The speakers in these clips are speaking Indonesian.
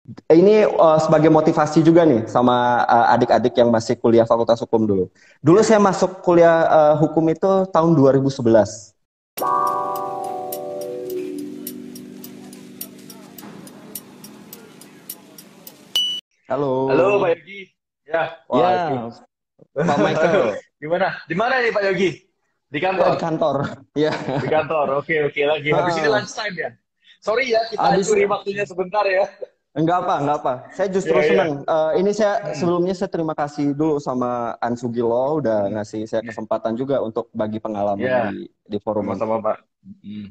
Ini sebagai motivasi juga nih sama adik-adik yang masih kuliah Fakultas Hukum dulu. Dulu Ya. saya masuk kuliah hukum itu tahun 2011. Halo Pak Halo. Yogi. Ya, waduh. Ya, Pak Michael. Gimana? Di mana nih Pak Yogi? Di Saya di kantor? kantor. Ya. Di kantor. Oke, oke lagi. Habis ini Ah, lunch time ya. Sorry ya, kita habis curi waktunya sebentar ya. enggak apa, enggak apa. Saya justru Ya, ya. senang. Ini saya Hmm. sebelumnya saya terima kasih dulu sama Ansugilo udah Hmm. ngasih saya Ya, kesempatan juga untuk bagi pengalaman ya. di forum ini. Sama-sama Pak. Hmm.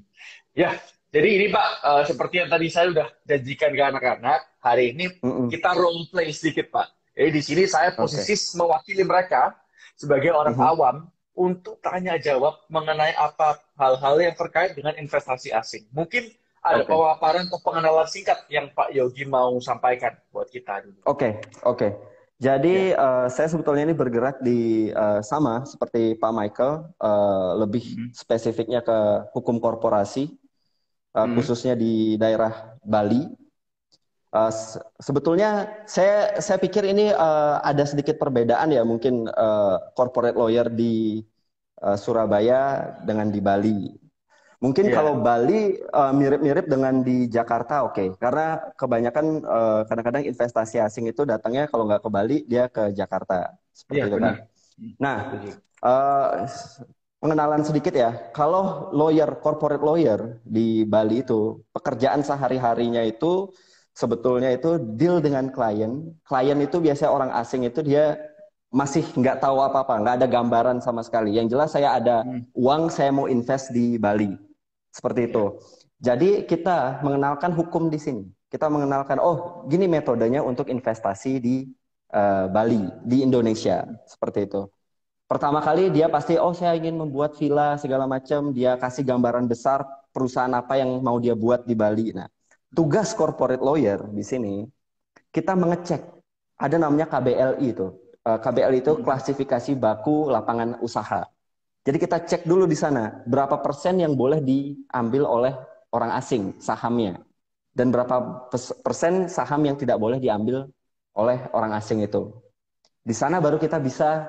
Ya, jadi ini Pak, seperti yang tadi saya udah janjikan ke anak-anak, hari ini Mm-mm. kita role play sedikit Pak. Jadi di sini saya Oke. posisi mewakili mereka sebagai orang Mhm. awam untuk tanya jawab mengenai apa hal-hal yang terkait dengan investasi asing. Mungkin ada Oke. pemaparan atau pengenalan singkat yang Pak Yogi mau sampaikan buat kita dulu. Oke, oke. Jadi Ya. saya sebetulnya ini bergerak di sama seperti Pak Michael, lebih Hmm. spesifiknya ke hukum korporasi, Hmm. khususnya di daerah Bali. Sebetulnya saya pikir ini ada sedikit perbedaan ya, mungkin corporate lawyer di Surabaya dengan di Bali. Mungkin Ya. kalau Bali mirip-mirip dengan di Jakarta, oke. Karena kebanyakan kadang-kadang investasi asing itu datangnya kalau nggak ke Bali, dia ke Jakarta. Ya, Seperti itu kan. benar. Hmm. Nah, Setuju. eh, pengenalan sedikit ya. Kalau lawyer, corporate lawyer di Bali itu, pekerjaan sehari-harinya itu sebetulnya itu deal dengan klien. Klien itu biasanya orang asing itu dia masih nggak tahu apa-apa, nggak ada gambaran sama sekali. Yang jelas saya ada Hmm. uang, saya mau invest di Bali. Seperti Ya. itu. Jadi kita mengenalkan hukum di sini. Kita mengenalkan, oh gini metodenya untuk investasi di Bali, di Indonesia. Seperti itu. Pertama kali dia pasti, oh saya ingin membuat villa segala macam. Dia kasih gambaran besar perusahaan apa yang mau dia buat di Bali. Nah, tugas corporate lawyer di sini, kita mengecek. Ada namanya KBLI itu. KBLI itu Hmm. klasifikasi baku lapangan usaha. Jadi kita cek dulu di sana, berapa persen yang boleh diambil oleh orang asing sahamnya. Dan berapa persen saham yang tidak boleh diambil oleh orang asing itu. Di sana baru kita bisa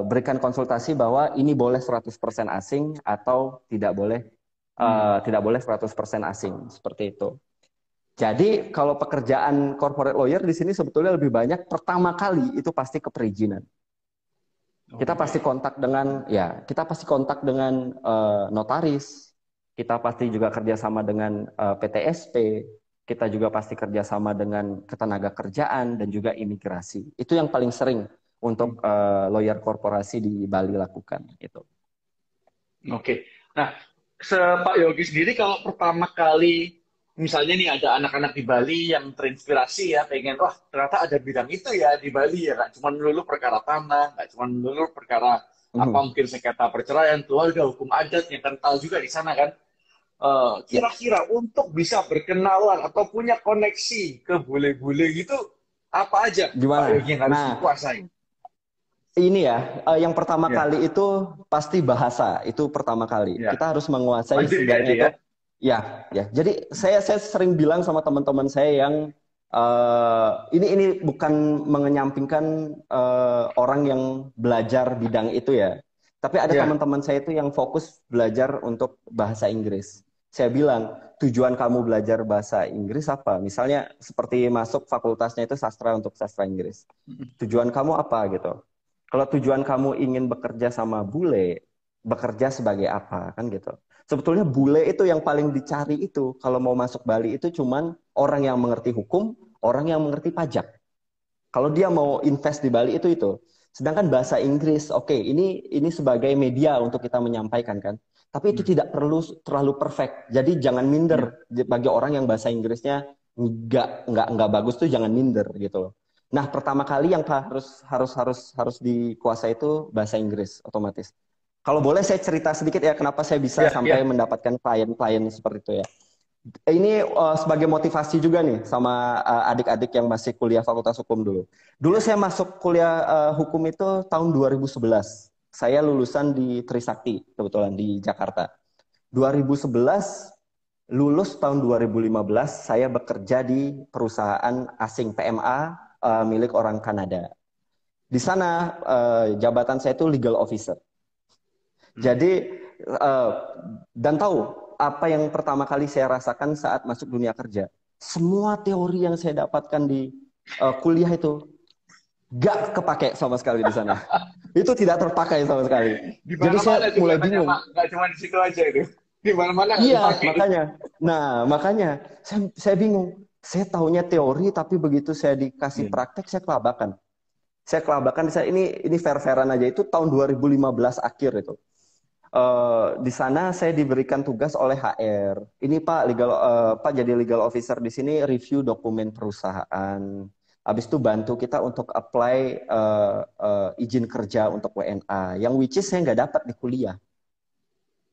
berikan konsultasi bahwa ini boleh 100% asing atau Hmm. tidak boleh 100% asing seperti itu. Jadi kalau pekerjaan corporate lawyer di sini sebetulnya lebih banyak pertama kali itu pasti keperizinan. Kita pasti Oke. kontak dengan ya, kita pasti kontak dengan notaris, kita pasti juga kerjasama dengan PTSP, kita juga pasti kerjasama dengan ketenaga kerjaan dan juga imigrasi. Itu yang paling sering Hmm. untuk lawyer korporasi di Bali lakukan itu. Oke. Nah, Pak Yogi sendiri kalau pertama kali misalnya nih ada anak-anak di Bali yang terinspirasi ya pengen wah ternyata ada bidang itu ya di Bali ya nggak cuma dulu perkara tanah nggak cuma dulu perkara apa Mhm. mungkin sengketa perceraian keluarga hukum adat yang kental juga di sana kan. Ya, Kira-kira untuk bisa berkenalan atau punya koneksi ke bule-bule gitu apa aja Pak Yogi gimana? yang harus Nah, dikuasai? ini ya, yang pertama Ya, kali itu pasti bahasa, itu pertama kali. ya. Kita harus menguasai Wajib ya setidaknya itu itu, ya. ya, ya. Jadi saya sering bilang sama teman-teman saya yang ini bukan mengenyampingkan orang yang belajar bidang itu ya. Tapi ada Ya, teman-teman saya itu yang fokus belajar untuk bahasa Inggris. Saya bilang, tujuan kamu belajar bahasa Inggris apa? Misalnya seperti masuk fakultasnya itu sastra untuk sastra Inggris. Tujuan kamu apa gitu? Kalau tujuan kamu ingin bekerja sama bule, bekerja sebagai apa kan gitu. Sebetulnya bule itu yang paling dicari itu kalau mau masuk Bali itu cuman orang yang mengerti hukum, orang yang mengerti pajak. Kalau dia mau invest di Bali itu. Sedangkan bahasa Inggris, oke, ini sebagai media untuk kita menyampaikan kan. Tapi itu tidak perlu terlalu perfect. Jadi jangan ya. minder bagi orang yang bahasa Inggrisnya nggak bagus tuh jangan minder gitu loh. Nah, pertama kali yang harus dikuasai itu bahasa Inggris otomatis. Kalau boleh saya cerita sedikit ya kenapa saya bisa Ya, sampai ya. mendapatkan klien-klien seperti itu ya. Ini sebagai motivasi juga nih sama adik-adik yang masih kuliah Fakultas Hukum dulu. Dulu Ya. saya masuk kuliah hukum itu tahun 2011. Saya lulusan di Trisakti kebetulan di Jakarta. 2011 lulus tahun 2015, saya bekerja di perusahaan asing PMA milik orang Kanada. Di sana jabatan saya itu legal officer. Jadi dan tahu apa yang pertama kali saya rasakan saat masuk dunia kerja. Semua teori yang saya dapatkan di kuliah itu gak kepake sama sekali di sana. Itu tidak terpakai sama sekali. Di Jadi saya mana-mana juga mulai tanya, bingung. Pak. Nggak cuma di situ aja itu. Di mana-mana nggak Iya, dipakai. makanya. Nah, makanya saya bingung. Saya tahunya teori, tapi begitu saya dikasih praktek, saya kelabakan. Saya kelabakan di sana. Ini fair-fairan aja. Itu tahun 2015 akhir itu. Di sana saya diberikan tugas oleh HR. Ini Pak, Pak jadi legal officer di sini, review dokumen perusahaan. Habis itu bantu kita untuk apply izin kerja untuk WNA. Yang which is saya nggak dapat di kuliah.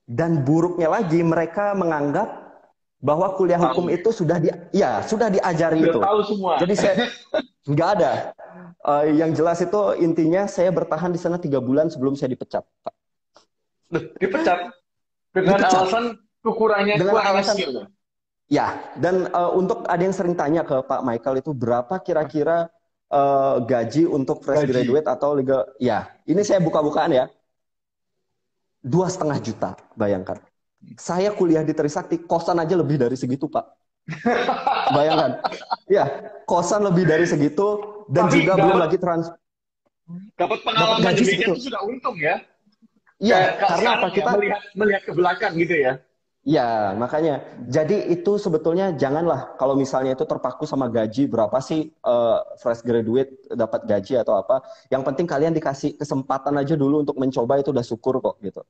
Dan buruknya lagi, mereka menganggap bahwa kuliah hukum itu sudah diajari Sudah itu. tahu semua. Jadi saya nggak ada. Yang jelas itu intinya saya bertahan di sana 3 bulan sebelum saya dipecat, Pak. Dipecat dengan alasan kekurangannya skill. Ya, dan untuk ada yang sering tanya ke Pak Michael itu berapa kira-kira gaji untuk fresh graduate atau legal? Ya, ini saya buka-bukaan ya. 2,5 juta, bayangkan. Saya kuliah di Trisakti, kosan aja lebih dari segitu, Pak. Bayangkan. Ya, kosan lebih dari segitu, dan tapi juga belum lagi dapat pengalaman gaji demikian itu sudah untung ya. Iya, karena apa? Kita melihat ke belakang gitu ya. Ya, makanya. Jadi itu sebetulnya janganlah kalau misalnya itu terpaku sama gaji berapa sih fresh graduate dapat gaji atau apa. Yang penting kalian dikasih kesempatan aja dulu untuk mencoba, itu udah syukur kok gitu.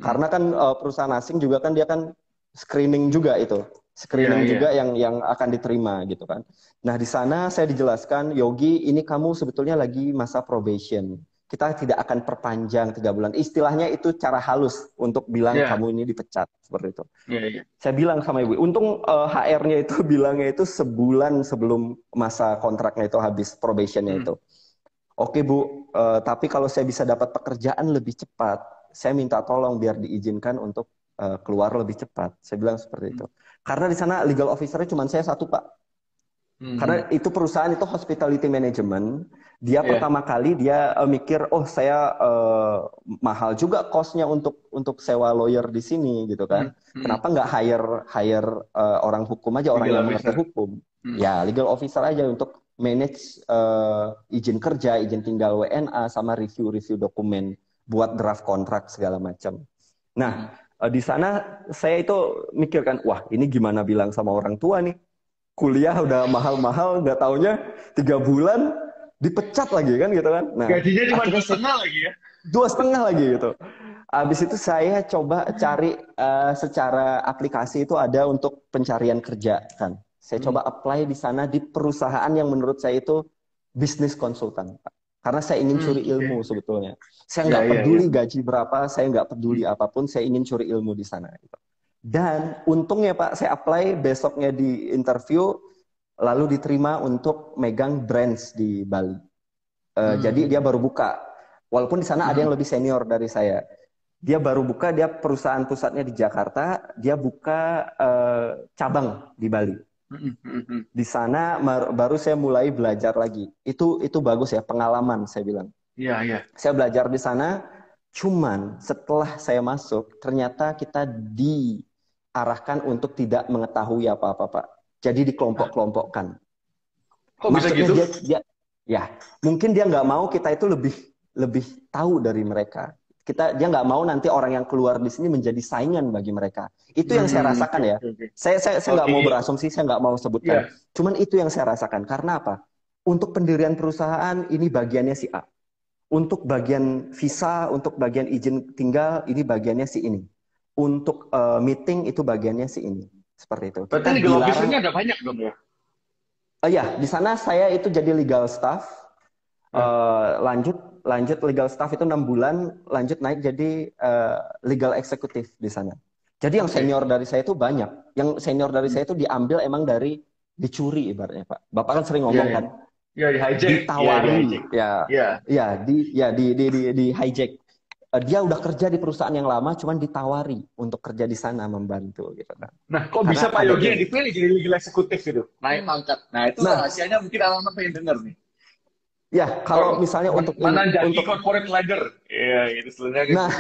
Karena kan perusahaan asing juga kan dia kan screening juga itu. Screening juga yang akan diterima gitu kan. Nah, di sana saya dijelaskan, Yogi, ini kamu sebetulnya lagi masa probation. Kita tidak akan perpanjang 3 bulan. Istilahnya itu cara halus untuk bilang kamu ini dipecat. Seperti itu. Saya bilang sama ibu, untung HR-nya itu bilangnya itu sebulan sebelum masa kontraknya itu habis, probationnya itu. Oke Bu, tapi kalau saya bisa dapat pekerjaan lebih cepat, saya minta tolong biar diizinkan untuk keluar lebih cepat. Saya bilang seperti itu. Karena di sana legal officer-nya cuma saya satu, Pak. Karena itu perusahaan itu hospitality management. Dia pertama kali dia mikir, oh saya mahal juga cost-nya untuk sewa lawyer di sini gitu kan. Kenapa nggak hire orang hukum aja, orang yang mengerti hukum. Ya legal officer aja untuk manage izin kerja, izin tinggal WNA, sama review dokumen buat draft kontrak segala macam. Nah, di sana saya itu mikirkan, wah ini gimana bilang sama orang tua nih. Kuliah udah mahal-mahal, nggak taunya 3 bulan dipecat lagi kan gitu kan. Nah, gajinya cuma 2,5 lagi ya. 2,5 lagi gitu. Habis itu saya coba cari secara aplikasi itu ada untuk pencarian kerja kan. Saya coba apply di sana di perusahaan yang menurut saya itu bisnis konsultan. Karena saya ingin curi ilmu sebetulnya. Saya nggak peduli gaji berapa, saya nggak peduli apapun, saya ingin curi ilmu di sana. Gitu. Dan untungnya Pak, saya apply, besoknya di interview, lalu diterima untuk megang branch di Bali. Jadi dia baru buka. Walaupun di sana ada yang lebih senior dari saya. Dia baru buka, dia perusahaan pusatnya di Jakarta, dia buka cabang di Bali. Di sana baru saya mulai belajar lagi. Itu bagus ya, pengalaman saya bilang. Iya. Saya belajar di sana, cuman setelah saya masuk, ternyata kita diarahkan untuk tidak mengetahui apa-apa, Pak. Jadi dikelompok-kelompokkan. Kok bisa gitu? Mungkin dia nggak mau kita itu lebih tahu dari mereka. Dia nggak mau nanti orang yang keluar di sini menjadi saingan bagi mereka. Itu yang saya rasakan ya. Saya nggak mau berasumsi, saya nggak mau sebutkan. Cuman itu yang saya rasakan. Karena apa? Untuk pendirian perusahaan ini bagiannya si A. Untuk bagian visa, untuk bagian izin tinggal ini bagiannya si ini. Untuk meeting itu bagiannya si ini. Seperti itu. Berarti legal officer-nya ada banyak dong ya? Ya, di sana saya itu jadi legal staff. Lanjut legal staff itu 6 bulan, lanjut naik jadi legal executive di sana. Jadi yang senior dari saya itu banyak. Yang senior dari saya itu diambil emang dari dicuri ibaratnya, Pak. Bapak kan sering ngomong kan. Ya, di hijack. Ditawari. Di hijack. dia udah kerja di perusahaan yang lama, cuman ditawari untuk kerja di sana membantu gitu kan. Nah, kok Karena bisa Pak ada Yogi dia. yang dipilih jadi legal eksekutif gitu? Naik pangkat. Nah, itu Nah, rahasianya mungkin anak-anak pengen denger nih. ya kalau misalnya Mana jadi untuk corporate ladder? Iya, gitu sebenarnya nah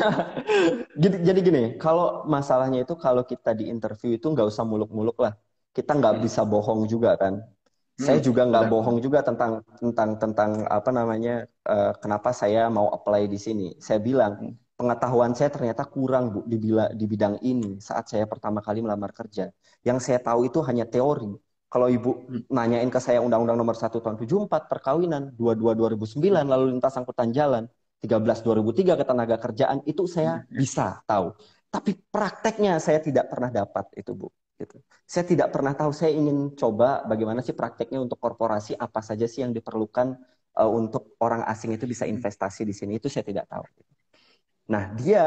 gitu. jadi gini, kalau masalahnya itu kalau kita di interview itu nggak usah muluk-muluk lah. Kita nggak Hmm. bisa bohong juga kan. Saya Hmm, juga nggak benar, benar. bohong juga tentang apa namanya kenapa saya mau apply di sini. Saya bilang Hmm. pengetahuan saya ternyata kurang Bu di bidang ini saat saya pertama kali melamar kerja. Yang saya tahu itu hanya teori. Kalau Ibu Hmm. nanyain ke saya Undang-Undang Nomor 1 Tahun 74 perkawinan, 22 2009 lalu lintas angkutan jalan, 13 2003 ketenaga kerjaan itu saya Hmm. bisa tahu. Tapi prakteknya saya tidak pernah dapat itu Bu. Gitu. Saya tidak pernah tahu. Saya ingin coba bagaimana sih prakteknya untuk korporasi apa saja sih yang diperlukan untuk orang asing itu bisa investasi di sini itu saya tidak tahu. Nah dia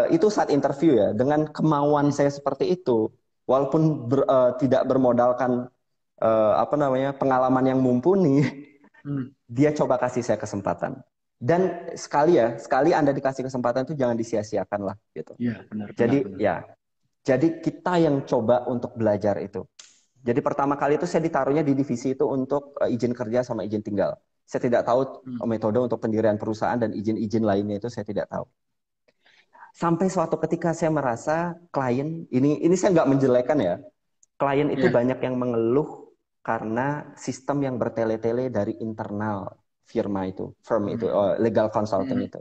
itu saat interview ya dengan kemauan saya seperti itu, walaupun tidak bermodalkan apa namanya pengalaman yang mumpuni, Hmm. dia coba kasih saya kesempatan. Dan sekali Anda dikasih kesempatan itu jangan disia-siakan lah gitu. Iya, benar, benar, Jadi benar. ya, jadi kita yang coba untuk belajar itu. Jadi pertama kali itu saya ditaruhnya di divisi itu untuk izin kerja sama izin tinggal. Saya tidak tahu Hmm. metode untuk pendirian perusahaan dan izin-izin lainnya itu saya tidak tahu. Sampai suatu ketika saya merasa klien, ini saya nggak menjelekan ya, klien itu Iya. banyak yang mengeluh karena sistem yang bertele-tele dari internal firm itu, Hmm. legal consulting Hmm. itu.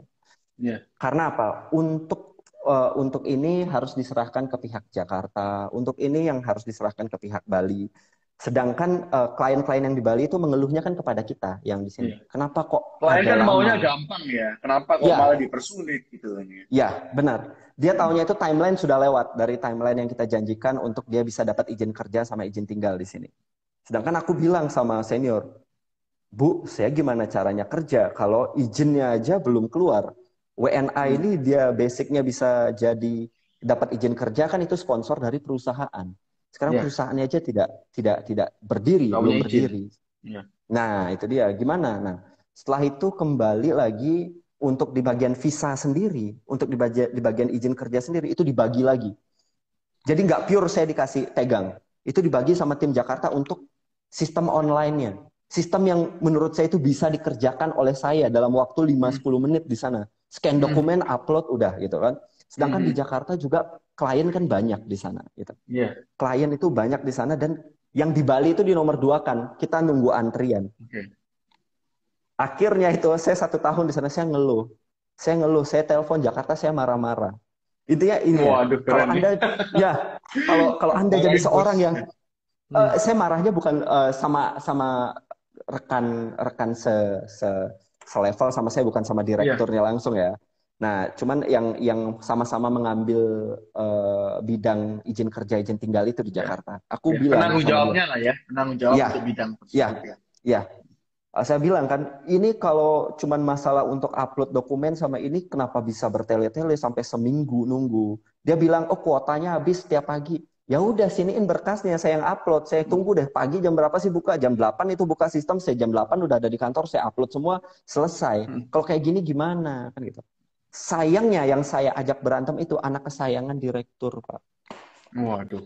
Iya. Karena apa? Untuk ini harus diserahkan ke pihak Jakarta, untuk ini yang harus diserahkan ke pihak Bali. Sedangkan klien-klien yang di Bali itu mengeluhnya kan kepada kita yang di sini. Iya. Kenapa kok Klien ada kan maunya lama? gampang ya. Kenapa kok malah Ya, dipersulit gitu kan ya? ya, benar. Dia taunya itu timeline sudah lewat dari timeline yang kita janjikan untuk dia bisa dapat izin kerja sama izin tinggal di sini. Sedangkan aku bilang sama senior, Bu, saya gimana caranya kerja kalau izinnya aja belum keluar? WNA Hmm. ini dia basicnya bisa jadi dapat izin kerja kan itu sponsor dari perusahaan. Sekarang Iya. perusahaannya aja tidak berdiri, Nggak punya belum izin. berdiri. Iya. Nah, itu dia. Gimana? Nah, setelah itu kembali lagi untuk di bagian visa sendiri, untuk di bagian izin kerja sendiri, itu dibagi lagi. Jadi nggak pure saya dikasih pegang. Itu dibagi sama tim Jakarta untuk sistem online-nya. Sistem yang menurut saya itu bisa dikerjakan oleh saya dalam waktu lima Hmm. sepuluh menit di sana. Scan Hmm. dokumen, upload, udah gitu kan. Sedangkan di Hmm. Jakarta juga klien kan banyak di sana. Gitu. Iya. Klien itu banyak di sana dan yang di Bali itu di nomor 2 kan. Kita nunggu antrian. Oke. Akhirnya itu saya 1 tahun di sana saya ngeluh, saya telepon Jakarta, saya marah-marah. Intinya ini ya, Waduh, kalau keren nih. Anda ya kalau Anda jadi Marahin seorang yang bosnya. Hmm. saya marahnya bukan sama sama rekan selevel sama saya, bukan sama Iya. direkturnya langsung ya. Nah, cuman yang sama-sama mengambil bidang izin kerja, izin tinggal itu di Ya. Jakarta. Aku Ya. bilang Penanggung sama dia, jawabnya lah ya. Penanggung jawab untuk ya, bidang tersebut ya, ya. ya. Saya bilang kan, ini kalau cuman masalah untuk upload dokumen sama ini, kenapa bisa bertele-tele sampai seminggu nunggu? Dia bilang, oh kuotanya habis setiap pagi. Ya udah, siniin berkasnya, saya yang upload. Saya tunggu deh, pagi jam berapa sih buka? Jam 8 itu buka sistem, saya jam 8 udah ada di kantor, saya upload semua, selesai. Hmm. Kalau kayak gini gimana? Kan gitu. Sayangnya yang saya ajak berantem itu anak kesayangan direktur, Pak. Waduh.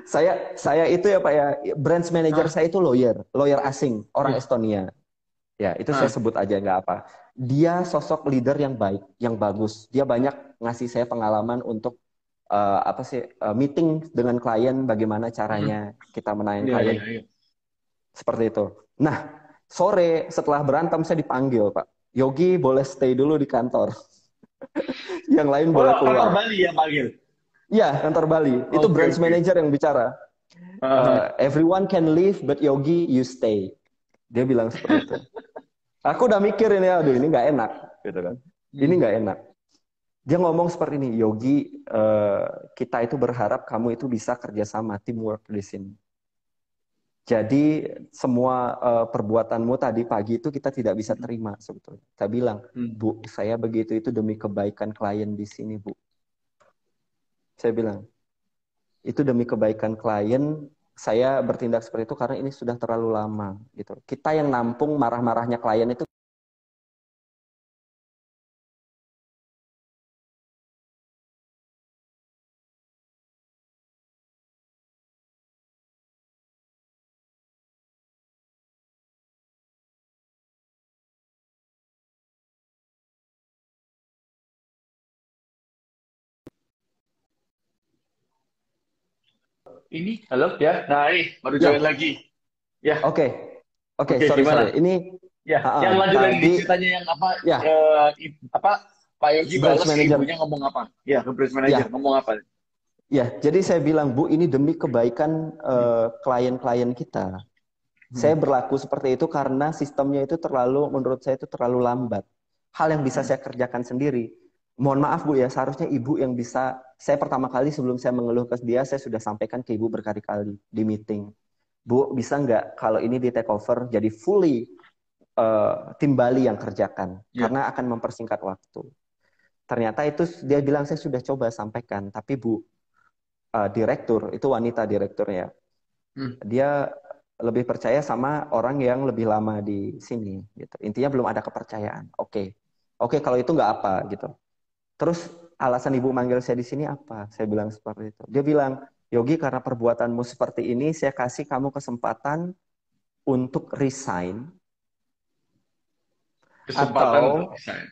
Saya itu ya Pak ya, branch manager Ah, saya itu lawyer asing, orang iya. Estonia. Ya, itu saya Ah, sebut aja nggak apa. Dia sosok leader yang baik, yang bagus. Dia banyak ngasih saya pengalaman untuk apa sih meeting dengan klien, bagaimana hmm. caranya kita menangani Iya, klien iya, iya. seperti itu. Nah, sore setelah berantem saya dipanggil Pak. Yogi boleh stay dulu di kantor, yang lain boleh Oh, kantor keluar. Bali yang panggil. Iya, kantor Bali. Itu Oke, branch oke. manager yang bicara. Ah, Everyone can leave, but Yogi you stay. Dia bilang seperti itu. Aku udah mikir ini, aduh ini nggak enak, gitu kan. Ini hmm. nggak enak. Dia ngomong seperti ini, Yogi, kita itu berharap kamu itu bisa kerjasama, teamwork di sini. Jadi semua perbuatanmu tadi pagi itu kita tidak bisa Hmm. terima sebetulnya. Saya bilang, Hmm. Bu, saya begitu itu demi kebaikan klien di sini, Bu. Saya bilang, itu demi kebaikan klien, saya bertindak seperti itu karena ini sudah terlalu lama, gitu. Kita yang nampung marah-marahnya klien itu ini, halo ya. Nah, baru join Ya, lagi. Ya, oke. Oke, oke, sorry. gimana? Ini Ya, yang lanjut lagi nih tadi ceritanya yang apa? ya Apa? Pak Yogi branch balas ke manager. ibunya ngomong apa? Ya, ke branch manager Ya, ngomong apa? ya. Jadi saya bilang, Bu, ini demi kebaikan Hmm, klien-klien kita. hmm, Saya berlaku seperti itu karena sistemnya itu terlalu, menurut saya itu terlalu lambat. Hal yang bisa hmm. saya kerjakan sendiri. Mohon maaf Bu ya, seharusnya Ibu yang bisa, saya pertama kali sebelum saya mengeluh ke dia, saya sudah sampaikan ke Ibu berkali-kali di meeting. Bu, bisa nggak kalau ini di take over jadi fully tim Bali yang kerjakan? Ya, Karena akan mempersingkat waktu. Ternyata itu dia bilang saya sudah coba sampaikan, tapi Bu, direktur, itu wanita direkturnya, hmm. dia lebih percaya sama orang yang lebih lama di sini gitu. Intinya belum ada kepercayaan. Oke, kalau itu nggak apa gitu. Terus alasan ibu manggil saya di sini apa? Saya bilang seperti itu. Dia bilang, Yogi, karena perbuatanmu seperti ini, saya kasih kamu kesempatan untuk resign Kesempatan untuk atau resign.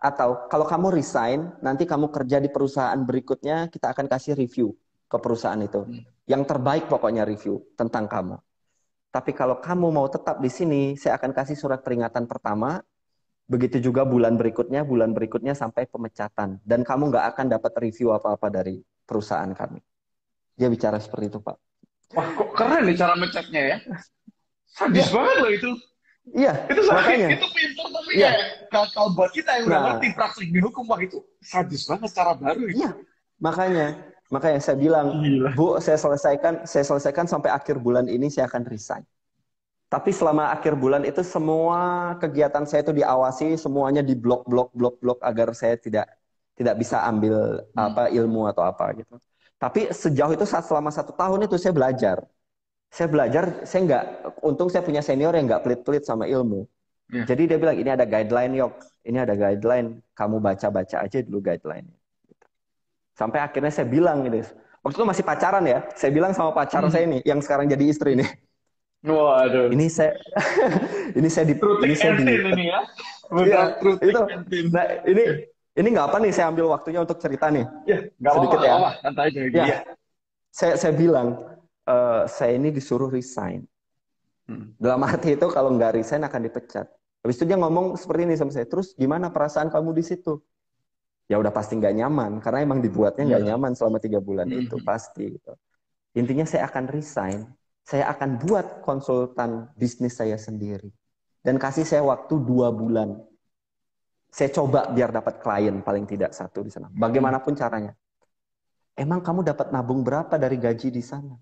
atau kalau kamu resign, nanti kamu kerja di perusahaan berikutnya, kita akan kasih review ke perusahaan itu. Hmm. Yang terbaik pokoknya review tentang kamu. Tapi kalau kamu mau tetap di sini, saya akan kasih surat peringatan pertama. Begitu juga bulan berikutnya sampai pemecatan. Dan kamu nggak akan dapat review apa-apa dari perusahaan kami. Dia bicara seperti itu, Pak. Wah, kok keren nih cara mencetnya ya? Sadis Iya, banget loh itu. iya, Itu sakit, makanya. itu pintar tapi Iya, kayak kalau buat kita yang udah ngerti nah, praktik di hukum, wah itu sadis banget cara baru itu. iya, makanya. Makanya saya bilang, Gila. Bu, saya selesaikan sampai akhir bulan ini saya akan resign. Tapi selama akhir bulan itu semua kegiatan saya itu diawasi, semuanya di blok agar saya tidak bisa ambil Hmm. apa ilmu atau apa gitu. Tapi sejauh itu selama 1 tahun itu saya belajar. Saya belajar, saya nggak, untung saya punya senior yang nggak pelit-pelit sama ilmu. Ya. Jadi dia bilang, ini ada guideline, Yok. Ini ada guideline, kamu baca-baca aja dulu guideline. Sampai akhirnya saya bilang gitu. Waktu itu masih pacaran ya. Saya bilang sama pacar saya Hmm. nih, yang sekarang jadi istri nih. Waduh. Ini saya ini saya di True ini thick saya and di thin ini ya. Iya, Beneran true thick itu. and thin. Nah, ini nggak apa nih saya ambil waktunya untuk cerita nih. Ya, nggak apa-apa, Sedikit nggak ya. apa-apa. Santai aja lagi. Ya, Ya. saya bilang saya ini disuruh resign. Hmm. Dalam arti itu kalau nggak resign akan dipecat. Habis itu dia ngomong seperti ini sama saya. Terus gimana perasaan kamu di situ? Ya udah pasti nggak nyaman karena emang dibuatnya nggak Iya. nyaman selama 3 bulan itu Hmm. pasti. Gitu. Intinya saya akan resign. Saya akan buat konsultan bisnis saya sendiri dan kasih saya waktu 2 bulan. Saya coba biar dapat klien paling tidak satu di sana. Hmm. Bagaimanapun caranya. Emang kamu dapat nabung berapa dari gaji di sana?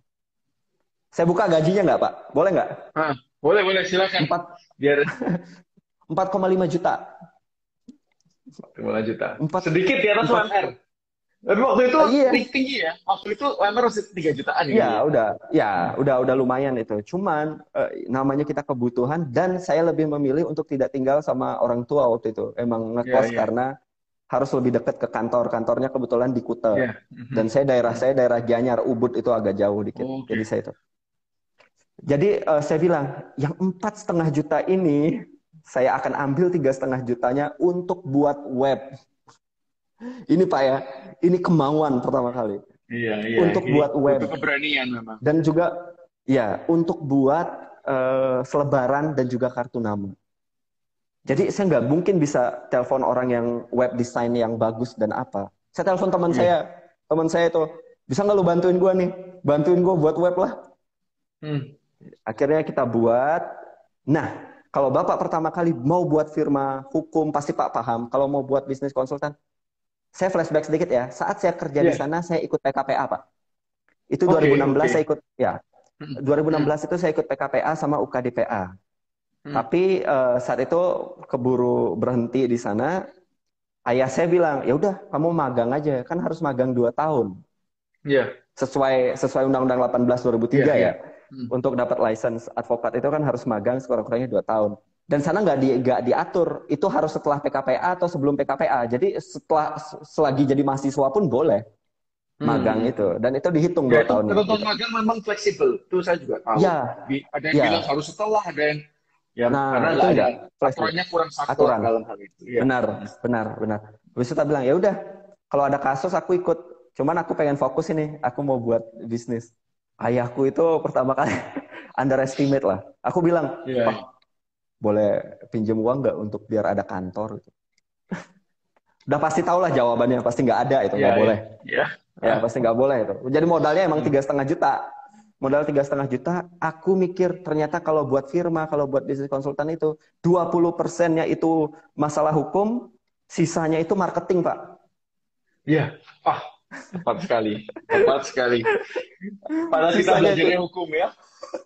Saya buka gajinya nggak, Pak? Boleh nggak? Ah, boleh, boleh, silakan. 4, Biar 4,5 juta. 5 juta. 4, Sedikit di atas 4. UMR. Tapi waktu itu Iya. tinggi ya. Waktu itu UMR masih 3 jutaan ya Ya, kali ya. Hmm. udah lumayan itu. Cuman namanya kita kebutuhan dan saya lebih memilih untuk tidak tinggal sama orang tua waktu itu. Emang Iya, ngekos iya. karena harus lebih dekat ke kantor. Kantornya kebetulan di Kuta. Iya. Mhm. Dan saya daerah Gianyar, Ubud itu agak jauh dikit. Jadi Oke. saya itu. Jadi saya bilang, yang 4,5 juta ini saya akan ambil 3,5 jutanya untuk buat web. Ini Pak ya, ini kemauan pertama kali Iya, iya. untuk Ini buat butuh web keberanian memang. dan juga ya untuk buat selebaran dan juga kartu nama. Jadi saya nggak mungkin bisa telepon orang yang web design yang bagus dan apa. Saya telepon Iya. teman saya itu bisa nggak lu bantuin gue buat web lah. Hmm. Akhirnya kita buat. Nah, kalau Bapak pertama kali mau buat firma hukum, pasti Pak paham. Kalau mau buat bisnis konsultan, saya flashback sedikit ya. Saat saya kerja di Iya. sana, saya ikut PKPA, Pak. Itu Oke, oke. 2016 saya ikut, ya. Hmm. Hmm. 2016 itu saya ikut PKPA sama UKDPA. Hmm. Tapi saat itu keburu berhenti di sana. Ayah saya bilang, ya udah, kamu magang aja. Kan harus magang 2 tahun. Iya. Sesuai Undang-Undang 18 Iya, 2003 iya. ya. Hmm. Untuk dapat license advokat itu kan harus magang sekurang-kurangnya 2 tahun. Dan sana nggak diatur, itu harus setelah PKPA atau sebelum PKPA. Jadi selagi jadi mahasiswa pun boleh magang Hmm. itu. Dan itu dihitung Ya, 2 itu tahunnya. ketentuan Gitu. magang memang fleksibel. Itu saya juga tahu. Ya, Ada yang bilang ya. harus setelah, ada yang ya karena Nah, itu nggak ada enggak fleksibel. aturannya kurang saklek Aturan. dalam hal itu. Ya. Benar. Habis itu kita bilang, ya udah, kalau ada kasus aku ikut. Cuman aku pengen fokus ini, aku mau buat bisnis. Ayahku itu pertama kali underestimate lah. Aku bilang, Iya. Pak, boleh pinjam uang nggak untuk biar ada kantor? Udah pasti tahu lah jawabannya, pasti nggak ada itu, Iya, nggak iya. boleh. Iya. Ya pasti nggak boleh itu. Jadi modalnya emang Hmm. 3,5 juta. Modal 3,5 juta, aku mikir ternyata kalau buat firma, kalau buat bisnis konsultan itu 20%-nya itu masalah hukum, sisanya itu marketing, Pak. Iya. Ah, tepat sekali. Tepat sekali. Padahal kita Sisanya itu, belajarnya hukum ya.